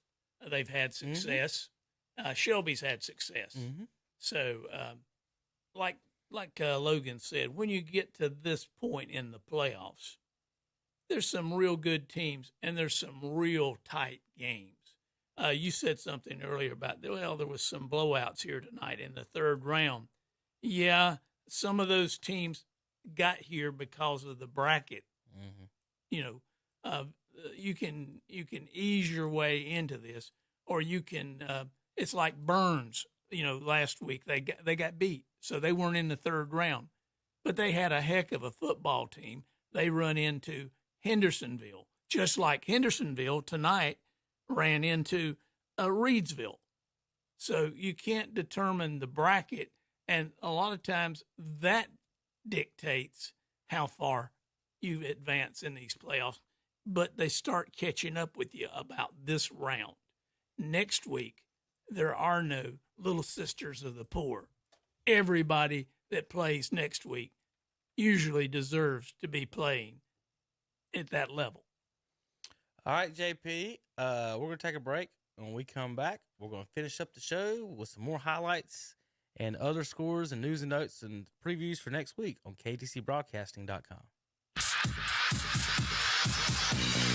They've had success. Mm-hmm. Shelby's had success. Mm-hmm. So like Logan said, when you get to this point in the playoffs, there's some real good teams and there's some real tight games. You said something earlier about, there was some blowouts here tonight in the 3rd round. Yeah, some of those teams got here because of the bracket. Mm-hmm. You can ease your way into this, or you can. It's like Burns. Last week they got beat, so they weren't in the 3rd round, but they had a heck of a football team. They run into Hendersonville, just like Hendersonville tonight ran into Reidsville. So you can't determine the bracket, and a lot of times that dictates how far you advance in these playoffs. But they start catching up with you about this round. Next week, there are no little sisters of the poor. Everybody that plays next week usually deserves to be playing at that level. All right, JP, we're going to take a break. When we come back, we're going to finish up the show with some more highlights and other scores and news and notes and previews for next week on KTCBroadcasting.com.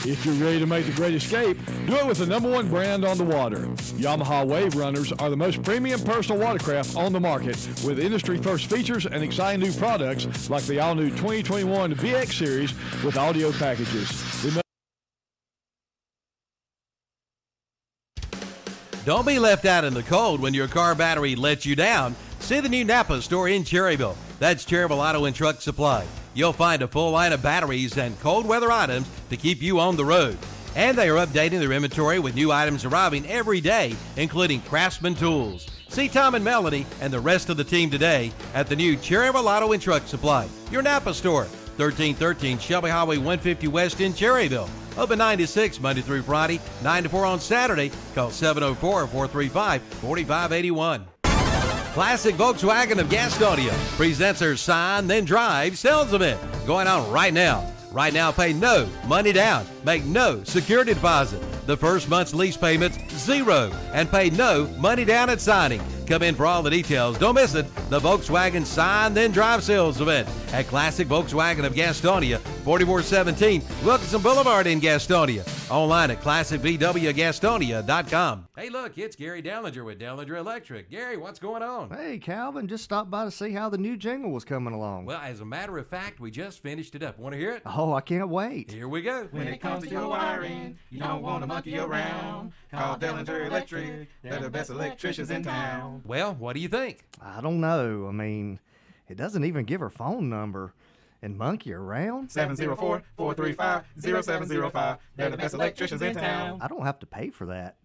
If you're ready to make the great escape, do it with the #1 brand on the water. Yamaha Wave Runners are the most premium personal watercraft on the market, with industry-first features and exciting new products like the all-new 2021 VX Series with audio packages. Don't be left out in the cold when your car battery lets you down. See the new Napa store in Cherryville. That's Cherryville Auto and Truck Supply. You'll find a full line of batteries and cold weather items to keep you on the road. And they are updating their inventory with new items arriving every day, including Craftsman tools. See Tom and Melanie and the rest of the team today at the new Cherryville Auto and Truck Supply, your Napa store, 1313 Shelby Highway 150 West in Cherryville. Open 9 to 6 Monday through Friday, 9 to 4 on Saturday. Call 704-435-4581. Classic Volkswagen of Gastonia presents their Sign Then Drive sales event going on right now. Right now, pay no money down, make no security deposit. The first month's lease payment's $0 and pay no money down at signing. Come in for all the details. Don't miss it. The Volkswagen Sign Then Drive sales event at Classic Volkswagen of Gastonia, 4417 Wilkinson Boulevard in Gastonia. Online at classicvwgastonia.com. Hey, look, it's Gary Dellinger with Dellinger Electric. Gary, what's going on? Hey, Calvin, just stopped by to see how the new jingle was coming along. Well, as a matter of fact, we just finished it up. Want to hear it? Oh, I can't wait. Here we go. When it comes to your wiring, you don't want to monkey around. Call Dellinger Electric. They're the best electricians in town. Well, what do you think? I don't know. I mean, it doesn't even give her phone number. And monkey around? 704-435-0705. They're the best electricians in town. I don't have to pay for that,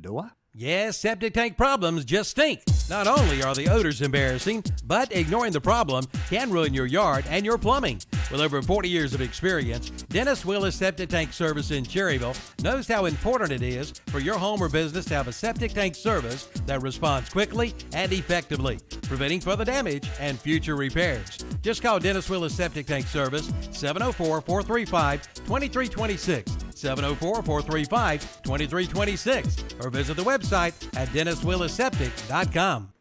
do I? Yes, septic tank problems just stink. Not only are the odors embarrassing, but ignoring the problem can ruin your yard and your plumbing. With over 40 years of experience, Dennis Willis Septic Tank Service in Cherryville knows how important it is for your home or business to have a septic tank service that responds quickly and effectively, preventing further damage and future repairs. Just call Dennis Willis Septic Tank Service, 704-435-2326, 704-435-2326, or visit the website at denniswillisseptic.com.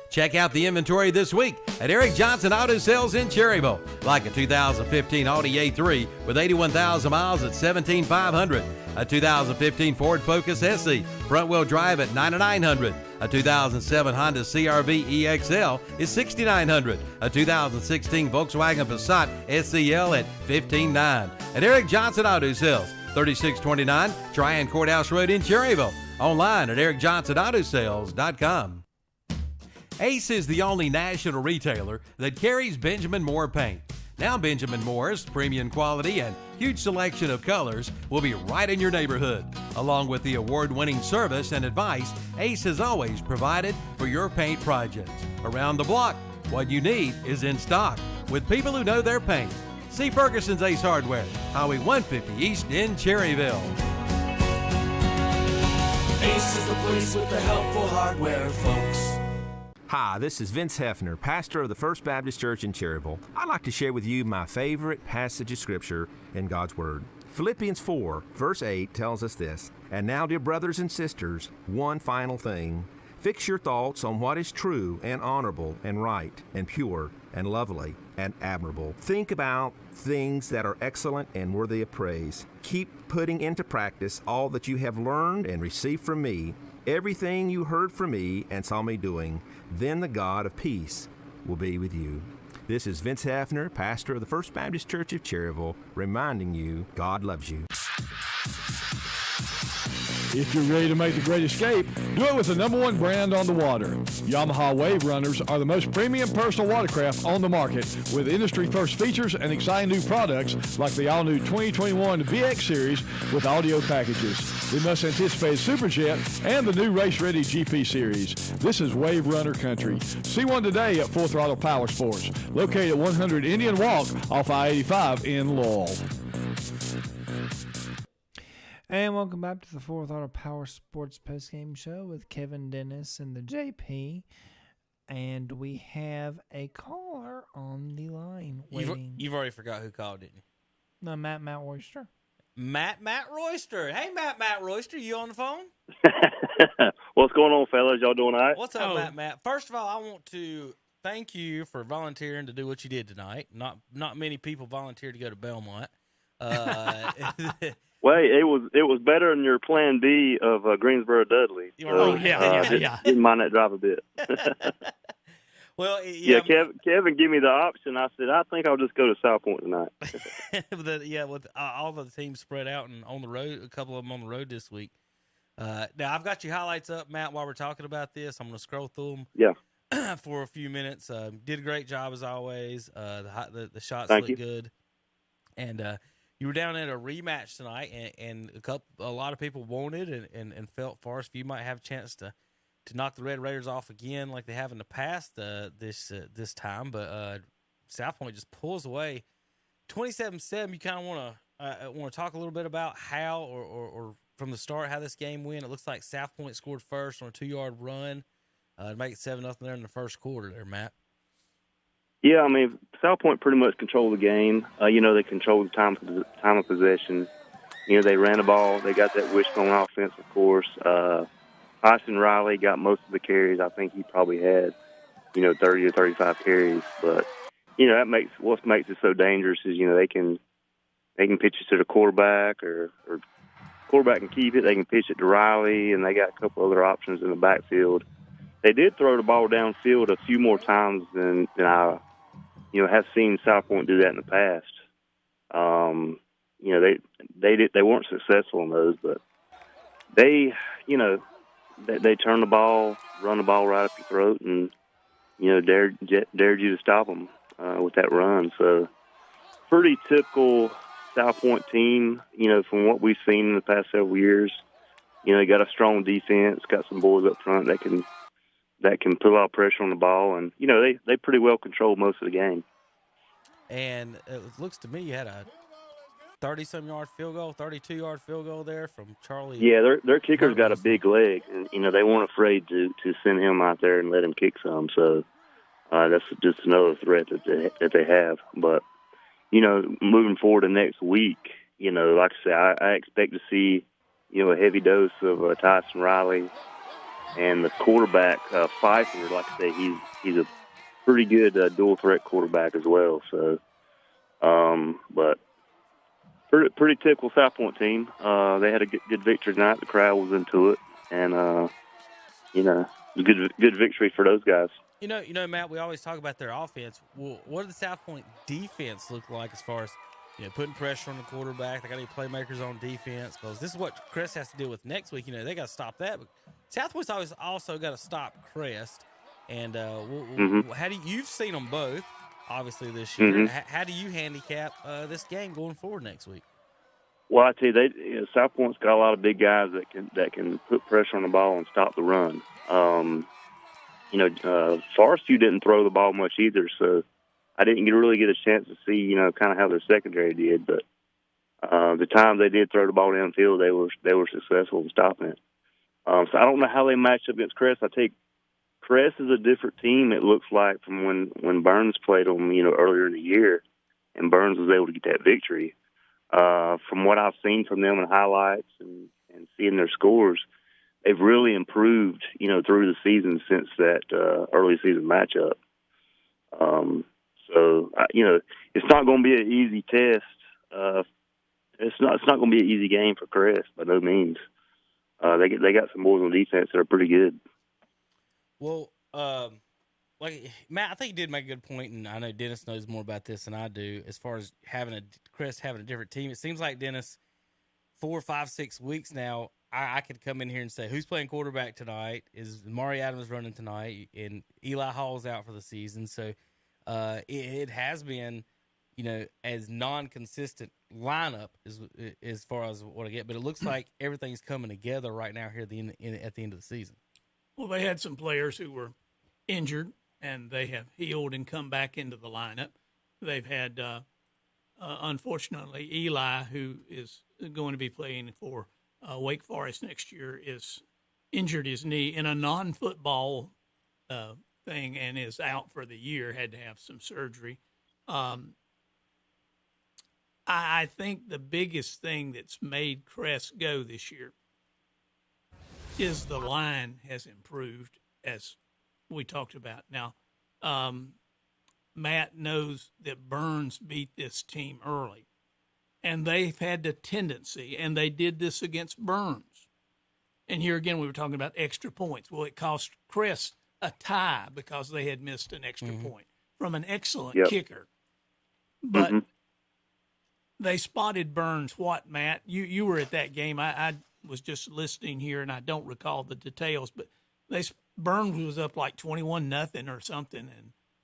Check out the inventory this week at Eric Johnson Auto Sales in Cherryville, like a 2015 Audi A3 with 81,000 miles at $17,500, a 2015 Ford Focus SE front-wheel drive at $9,900, a 2007 Honda CR-V EXL is $6,900, a 2016 Volkswagen Passat SEL at $15,900. At Eric Johnson Auto Sales, 3629 Tryon Courthouse Road in Cherryville. Online at ericjohnsonautosales.com. Ace is the only national retailer that carries Benjamin Moore paint. Now Benjamin Moore's premium quality and huge selection of colors will be right in your neighborhood. Along with the award-winning service and advice Ace has always provided for your paint projects. Around the block, what you need is in stock with people who know their paint. See Ferguson's Ace Hardware, Highway 150 East in Cherryville. Ace is the place with the helpful hardware, folks. Hi, this is Vince Hefner, pastor of the First Baptist Church in Cherryville. I'd like to share with you my favorite passage of Scripture in God's Word. Philippians 4, verse 8 tells us this, "And now, dear brothers and sisters, one final thing. Fix your thoughts on what is true and honorable and right and pure and lovely and admirable. Think about things that are excellent and worthy of praise. Keep putting into practice all that you have learned and received from me, everything you heard from me and saw me doing. Then the God of peace will be with you." This is Vince Hefner, pastor of the First Baptist Church of Cherryville, reminding you God loves you. If you're ready to make the great escape, do it with the #1 brand on the water. Yamaha Wave Runners are the most premium personal watercraft on the market, with industry-first features and exciting new products like the all-new 2021 VX Series with audio packages, the much-anticipated Superjet, and the new race-ready GP Series. This is Wave Runner country. See one today at Full Throttle Powersports, located at 100 Indian Walk off I-85 in Lowell. And welcome back to the Full Throttle Powersports postgame show with Kevin Dennis and the JP. And we have a caller on the line waiting. You've already forgot who called, didn't you? No, Matt Royster. Matt Royster. Hey, Matt Royster, you on the phone? What's going on, fellas? Y'all doing all right? What's up, Matt? First of all, I want to thank you for volunteering to do what you did tonight. Not many people volunteered to go to Belmont. Well, it was better than your Plan B of Greensboro Dudley. So, didn't mind that drive a bit. Well, Kevin gave me the option. I said, I think I'll just go to South Point tonight. with all the teams spread out and on the road, a couple of them on the road this week. Now, I've got your highlights up, Matt, while we're talking about this. I'm going to scroll through them. Yeah. For a few minutes. Did a great job as always. The shots Thank look you. good. And you were down at a rematch tonight, and a lot of people wanted and felt Forest View might have a chance to knock the Red Raiders off again like they have in the past this time. But South Point just pulls away 27-7. You kind of want to talk a little bit about how or from the start how this game went. It looks like South Point scored first on a 2-yard run. To make it 7-0 there in the first quarter there, Matt. Yeah, I mean, South Point pretty much controlled the game. They controlled the time of possession. They ran the ball. They got that wishbone offense, of course. Austin Riley got most of the carries. I think he probably had, 30 or 35 carries. But, what makes it so dangerous is, they can pitch it to the quarterback or quarterback can keep it. They can pitch it to Riley, and they got a couple other options in the backfield. They did throw the ball downfield a few more times than I, have seen South Point do that in the past. They weren't successful in those, but they turn the ball, run the ball right up your throat, and dared you to stop them with that run. So pretty typical South Point team. From what we've seen in the past several years. They got a strong defense, got some boys up front that can put a lot of pressure on the ball, and they pretty well control most of the game. And it looks to me you had a 30-some yard field goal, 32-yard field goal there from Charlie. Yeah, their kicker's got a big leg, and they weren't afraid to send him out there and let him kick some. So that's just another threat that they have. But moving forward to next week, like I say, I expect to see a heavy dose of Tyson Riley. And the quarterback, Pfeiffer, like I say, he's a pretty good dual threat quarterback as well. So, but pretty typical South Point team. They had a good victory tonight. The crowd was into it, and good victory for those guys. Matt, we always talk about their offense. Well, what did the South Point defense look like as far as putting pressure on the quarterback? They got any playmakers on defense? Because this is what Crest has to deal with next week. They got to stop that. But South Point's always also got to stop Crest. And how do you've seen them both, obviously, this year. Mm-hmm. How do you handicap this game going forward next week? Well, I tell you, South Point's got a lot of big guys that can put pressure on the ball and stop the run. Forest View didn't throw the ball much either, so I didn't really get a chance to see, kind of how their secondary did. But the time they did throw the ball downfield, they were successful in stopping it. So I don't know how they matched up against Crest. I think Crest is a different team, it looks like, from when Burns played them, earlier in the year, and Burns was able to get that victory. From what I've seen from them in highlights and seeing their scores, they've really improved, through the season since that early season matchup. So it's not going to be an easy test. It's not going to be an easy game for Crest by no means. They got some boys on defense that are pretty good. Well, Matt, I think you did make a good point, and I know Dennis knows more about this than I do as far as Crest having a different team. It seems like, Dennis, 4, 5, 6 weeks now, I could come in here and say, who's playing quarterback tonight? Is Maury Adams running tonight? And Eli Hall's out for the season. So it has been, as non-consistent lineup as far as what I get. But it looks like everything's coming together right now here at the end of the season. Well, they had some players who were injured, and they have healed and come back into the lineup. They've had, unfortunately, Eli, who is going to be playing for Wake Forest next year, is injured his knee in a non-football thing and is out for the year, had to have some surgery. I think the biggest thing that's made Crest go this year is the line has improved, as we talked about. Now, Matt knows that Burns beat this team early, and they've had the tendency, and they did this against Burns. And here again, we were talking about extra points. Well, it cost Crest a tie because they had missed an extra point from an excellent kicker. But they spotted Burns. What, Matt? You were at that game. I was just listening here, and I don't recall the details, but Burns was up like 21-0 or something,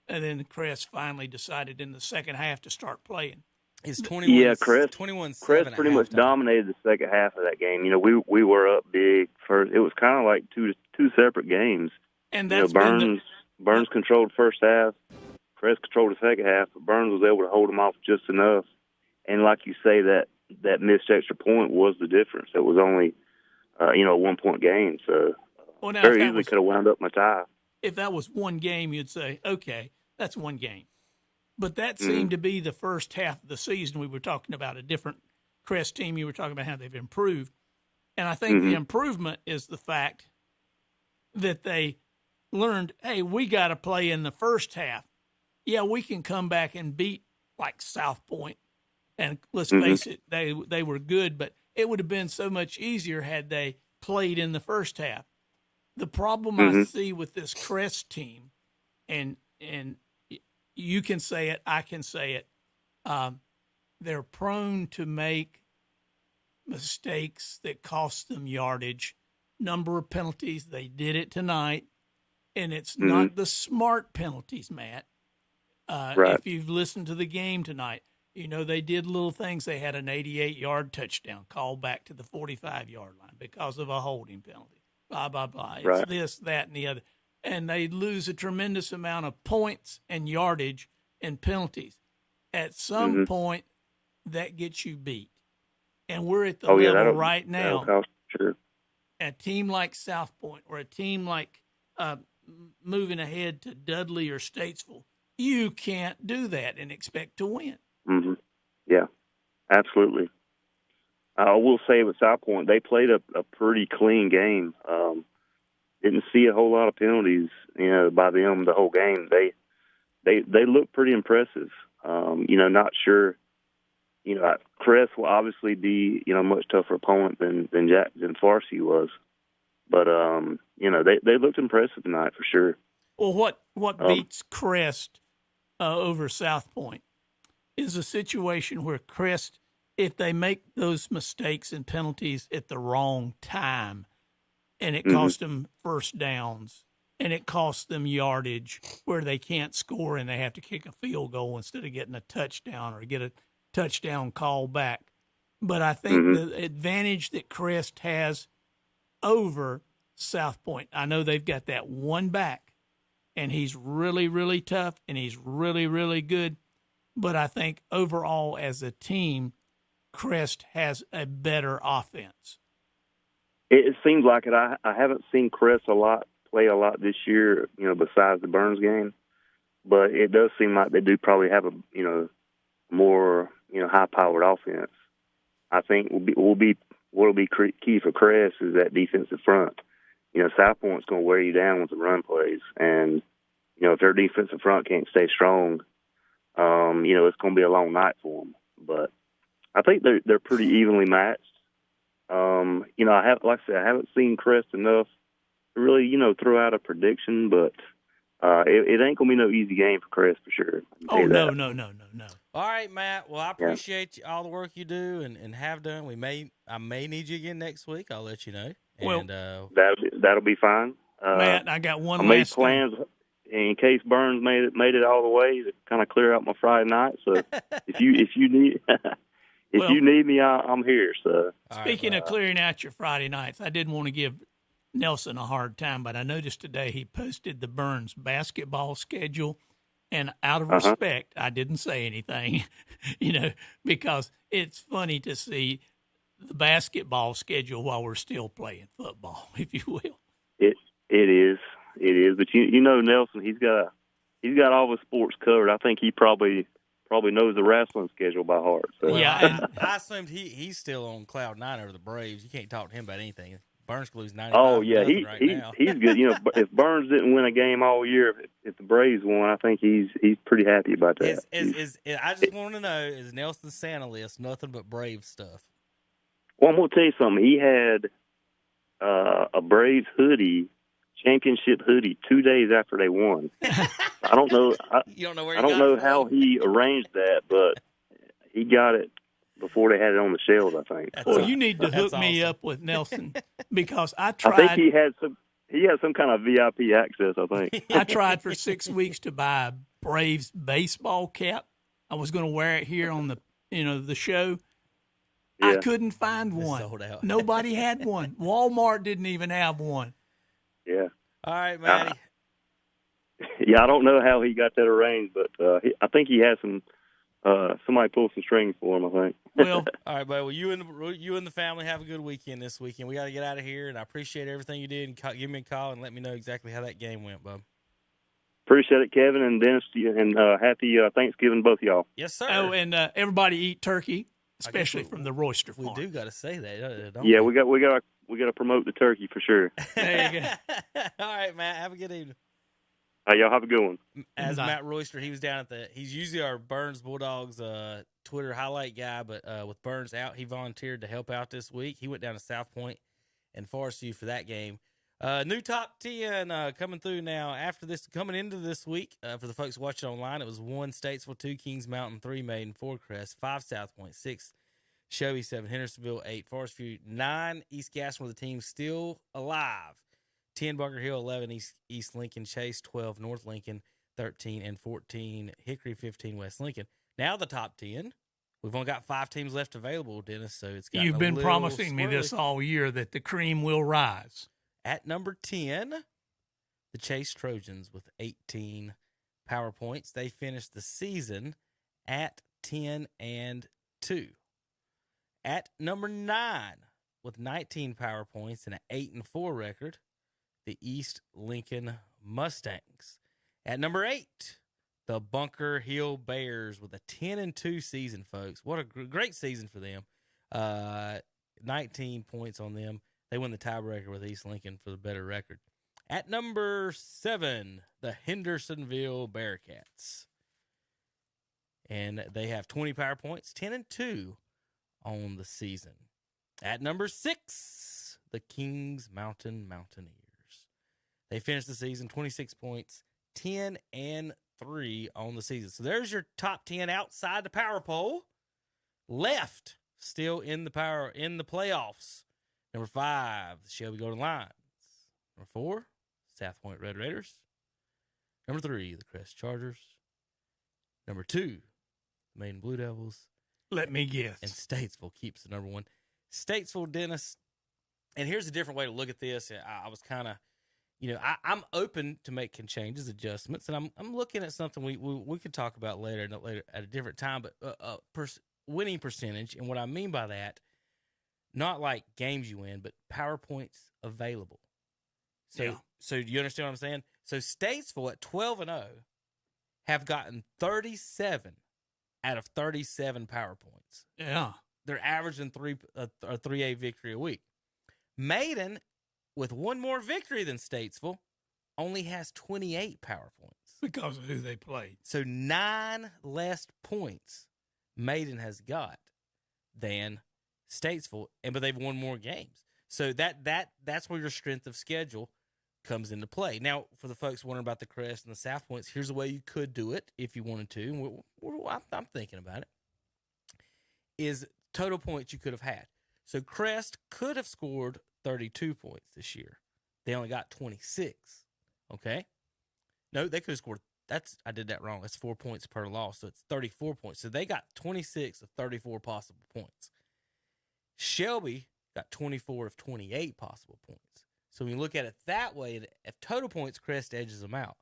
and then Crest finally decided in the second half to start playing. It's 21. Yeah, Crest 21-7 pretty much dominated the second half of that game. We were up big first. It was kind of like two separate games. And that's Burns controlled first half, Crest controlled the second half, but Burns was able to hold them off just enough. And like you say, that missed extra point was the difference. It was only a 1-point game, so very easily could have wound up my tie. If that was one game, you'd say, okay, that's one game. But that seemed to be the first half of the season. We were talking about a different Crest team. You were talking about how they've improved. And I think the improvement is the fact that they learned, hey, we got to play in the first half. Yeah, we can come back and beat like South Point. And let's face it, they were good, but it would have been so much easier had they played in the first half. The problem I see with this Crest team, and you can say it, I can say it, they're prone to make mistakes that cost them yardage, number of penalties. They did it tonight, and it's not the smart penalties, Matt. Right. If you've listened to the game tonight, they did little things. They had an 88-yard touchdown called back to the 45-yard line because of a holding penalty. Blah, blah, blah. It's this, that, and the other. And they lose a tremendous amount of points and yardage and penalties. At some point, that gets you beat. And we're at the level right now. Sure. A team like South Point or a team like moving ahead to Dudley or Statesville, you can't do that and expect to win. Yeah, absolutely. I will say with South Point, they played a pretty clean game. Didn't see a whole lot of penalties, by them the whole game. They looked pretty impressive. Not sure. Crest will obviously be a much tougher opponent than Farsi was, but they looked impressive tonight for sure. Well, what beats Crest over South Point is a situation where Crest, if they make those mistakes and penalties at the wrong time, and it costs them first downs, and it costs them yardage where they can't score and they have to kick a field goal instead of getting a touchdown or get a touchdown call back. But I think the advantage that Crest has over South Point, I know they've got that one back, and he's really, really tough, and he's really, really good. But I think overall as a team, Crest has a better offense. It seems like it. I haven't seen Crest play a lot this year, besides the Burns game. But it does seem like they do probably have a, more, high-powered offense. I think what'll be key for Crest is that defensive front. South Point's going to wear you down with the run plays. And, if their defensive front can't stay strong, it's going to be a long night for them. But I think they're pretty evenly matched. I haven't seen Crest enough to really, throw out a prediction, but it ain't going to be no easy game for Crest for sure. Oh, no. All right, Matt. Well, I appreciate all the work you do and have done. I may need you again next week. I'll let you know. Well, that'll be fine. Matt, I got one I last made plans in case Burns made it all the way to kind of clear out my Friday night. So if you need you need me, I'm here. So speaking of clearing out your Friday nights, I didn't want to give Nelson a hard time, but I noticed today he posted the Burns basketball schedule, and out of respect, I didn't say anything, because it's funny to see the basketball schedule while we're still playing football, if you will. It is, but Nelson, he's got all the sports covered. I think he probably knows the wrestling schedule by heart. So. Yeah, and I assumed he's still on cloud nine over the Braves. You can't talk to him about anything. Burns could lose 95. Oh yeah, now. he's good. You know, if Burns didn't win a game all year, if the Braves won, I think he's pretty happy about that. I just want to know, is Nelson's Santa list nothing but Brave stuff? Well, I'm gonna tell you something. He had a Braves hoodie, championship hoodie, 2 days after they won. I don't know. You don't know where I don't know how he arranged that, but he got it before they had it on the shelves, I think. Well, you need to hook me up with Nelson because I tried. I think he had some kind of VIP access, I think. I tried for 6 weeks to buy a Braves baseball cap. I was going to wear it here on the show. Yeah. I couldn't find one. Sold out. Nobody had one. Walmart didn't even have one. Yeah. All right, Matty. Yeah, I don't know how he got that arranged, but I think he had somebody pull some strings for him, I think. Well, all right, buddy. Well, you and the family have a good weekend this weekend. We got to get out of here, and I appreciate everything you did. And give me a call and let me know exactly how that game went, bub. Appreciate it, Kevin and Dennis, and happy Thanksgiving, both of y'all. Yes, sir. Oh, and everybody eat turkey, especially from the Royster Farm. We do got to say that, don't Yeah, we? we got to promote the turkey for sure. There you go. All right, Matt. Have a good evening. Y'all have a good one. As Matt Royster, he was down at he's usually our Burns Bulldogs Twitter highlight guy, but with Burns out, he volunteered to help out this week. He went down to South Point and Forest View for that game. New top 10 coming through now coming into this week. For the folks watching online, it was 1 Statesville, 2 Kings Mountain, 3 Maiden, 4 Crest, 5 South Point, 6 Shelby, 7 Hendersonville, 8 Forest View, 9 East Gaston with the team still alive. 10 Bunker Hill, 11 East Lincoln, Chase 12 North Lincoln, 13 and 14 Hickory, 15 West Lincoln. Now the top 10. We've only got 5 teams left available, Dennis. So it's got. You've been promising me this all year that the cream will rise. At number 10, the Chase Trojans with 18 power points. They finished the season at 10-2. At number 9, with 19 power points and an 8-4 record, the East Lincoln Mustangs. At number 8, the Bunker Hill Bears with a 10-2 season, folks. What a great season for them. 19 points on them. They win the tiebreaker with East Lincoln for the better record. At number 7, the Hendersonville Bearcats. And they have 20 power points, 10-2 on the season. At number 6, the Kings Mountain Mountaineers. They finished the season 26 points, 10-3 on the season. So there's your top 10 outside the power poll. Left still in the playoffs. Number 5, the Shelby Golden Lions. Number 4, South Point Red Raiders. Number 3, the Crest Chargers. Number 2, the Maiden Blue Devils. Let me guess. And Statesville keeps the number 1. Statesville, Dennis. And here's a different way to look at this. I was kind of, I'm open to making changes, adjustments, and I'm looking at something we could talk about later at a different time. But winning percentage, and what I mean by that, not like games you win, but power points available. So do you understand what I'm saying? So Statesville at 12-0 have gotten 37 out of 37 power points. Yeah. They're averaging a 3A victory a week. Maiden, with one more victory than Statesville, only has 28 power points. Because of who they played. So 9 less points Maiden has got than Statesville, but they've won more games. So that's where your strength of schedule comes into play. Now, for the folks wondering about the Crest and the South Points, here's a way you could do it if you wanted to. I'm thinking about it. Is total points you could have had. So Crest could have scored 32 points this year. They only got 26. Okay? No, they could have scored. I did that wrong. That's 4 points per loss, so it's 34 points. So they got 26 of 34 possible points. Shelby got 24 of 28 possible points. So when you look at it that way, if total points, Crest edges them out.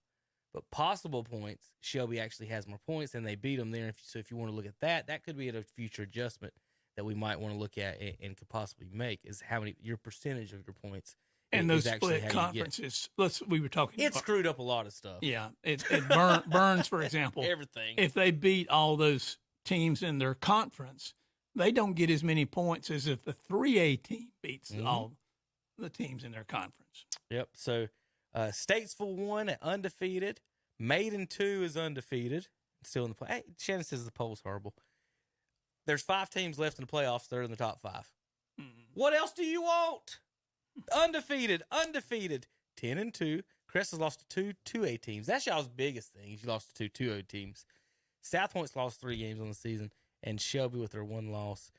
But possible points, Shelby actually has more points, and they beat them there. So if you want to look at that, that could be a future adjustment that we might want to look at and could possibly make, is how many your percentage of your points. And those split conferences, we were talking about. It screwed up a lot of stuff. Yeah. Burns, for example. Everything. If they beat all those teams in their conference, they don't get as many points as if the 3A team beats all the teams in their conference. Yep. So Statesville 1 undefeated. Maiden 2 is undefeated. Still in the play. Hey, Shannon says the poll's horrible. There's 5 teams left in the playoffs. They're in the top 5. What else do you want? Undefeated. 10-2. Crest has lost to 2 2A teams. That's y'all's biggest thing. You lost to 2 2O teams. South Point's lost 3 games on the season, and Shelby with their 1 loss.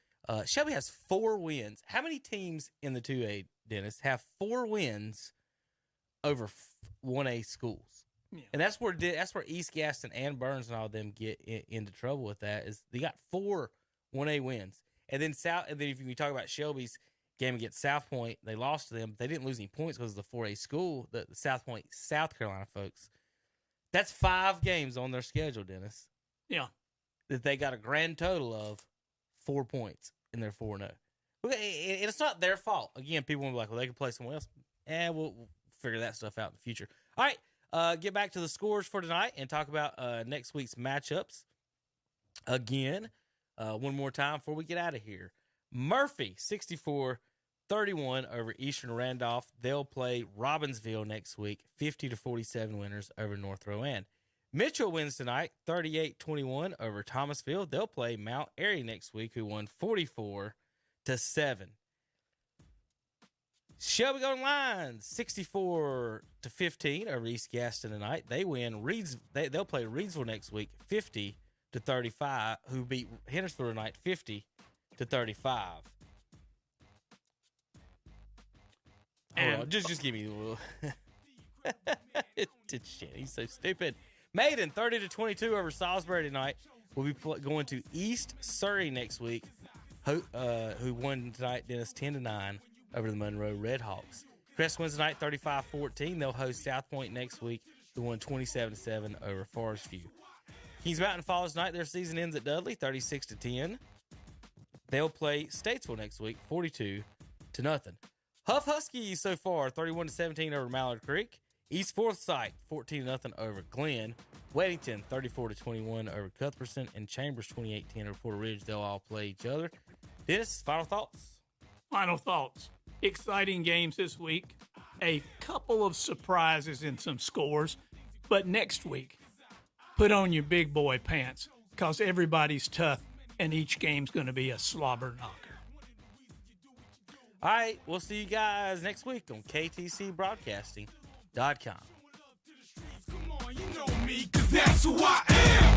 Shelby has 4 wins. How many teams in the 2A, Dennis, have 4 wins over 1A schools? Yeah. And that's where East Gaston and Burns and all of them get into trouble with that. Is they got 4 1A wins, and then if you talk about Shelby's game against South Point, they lost to them. They didn't lose any points because of the 4A school, the South Point, South Carolina folks. That's 5 games on their schedule, Dennis. Yeah, that they got a grand total of 4 points in their 4-0. And it's not their fault. Again, people will be like, well, they can play somewhere else. We'll figure that stuff out in the future. All right. Get back to the scores for tonight and talk about next week's matchups. Again, one more time before we get out of here. Murphy, 64-31 over Eastern Randolph. They'll play Robbinsville next week, 50-47 winners over North Rowan. Mitchell wins tonight, 38-21 over Thomasville. They'll play Mount Airy next week, who won 44-7. Shelby Golden Lions, 64-15 over East Gaston tonight. They win. They'll play Reedsville next week, 50-35. Who beat Hendersonville tonight, 50-35. And just give me the little. Shit, he's so stupid. Maiden, 30-22 over Salisbury tonight. We'll be going to East Surrey next week, who won tonight, Dennis, 10-9 over the Monroe Redhawks. Crest wins tonight, 35-14. They'll host South Point next week, who won 27-7 over Forest View. Kings Mountain Falls tonight. Their season ends at Dudley, 36-10. They'll play Statesville next week, 42-0. Huff Huskies so far, 31-17 over Mallard Creek. East Forsyth, 14-0 over Glenn. Weddington, 34-21 over Cuthbertson. And Chambers, 28-10 over Porter Ridge. They'll all play each other. Dennis, final thoughts? Final thoughts. Exciting games this week. A couple of surprises in some scores. But next week, put on your big boy pants because everybody's tough and each game's going to be a slobber knocker. All right, we'll see you guys next week on KTCBroadcasting.com. You know me, 'cause that's who I am.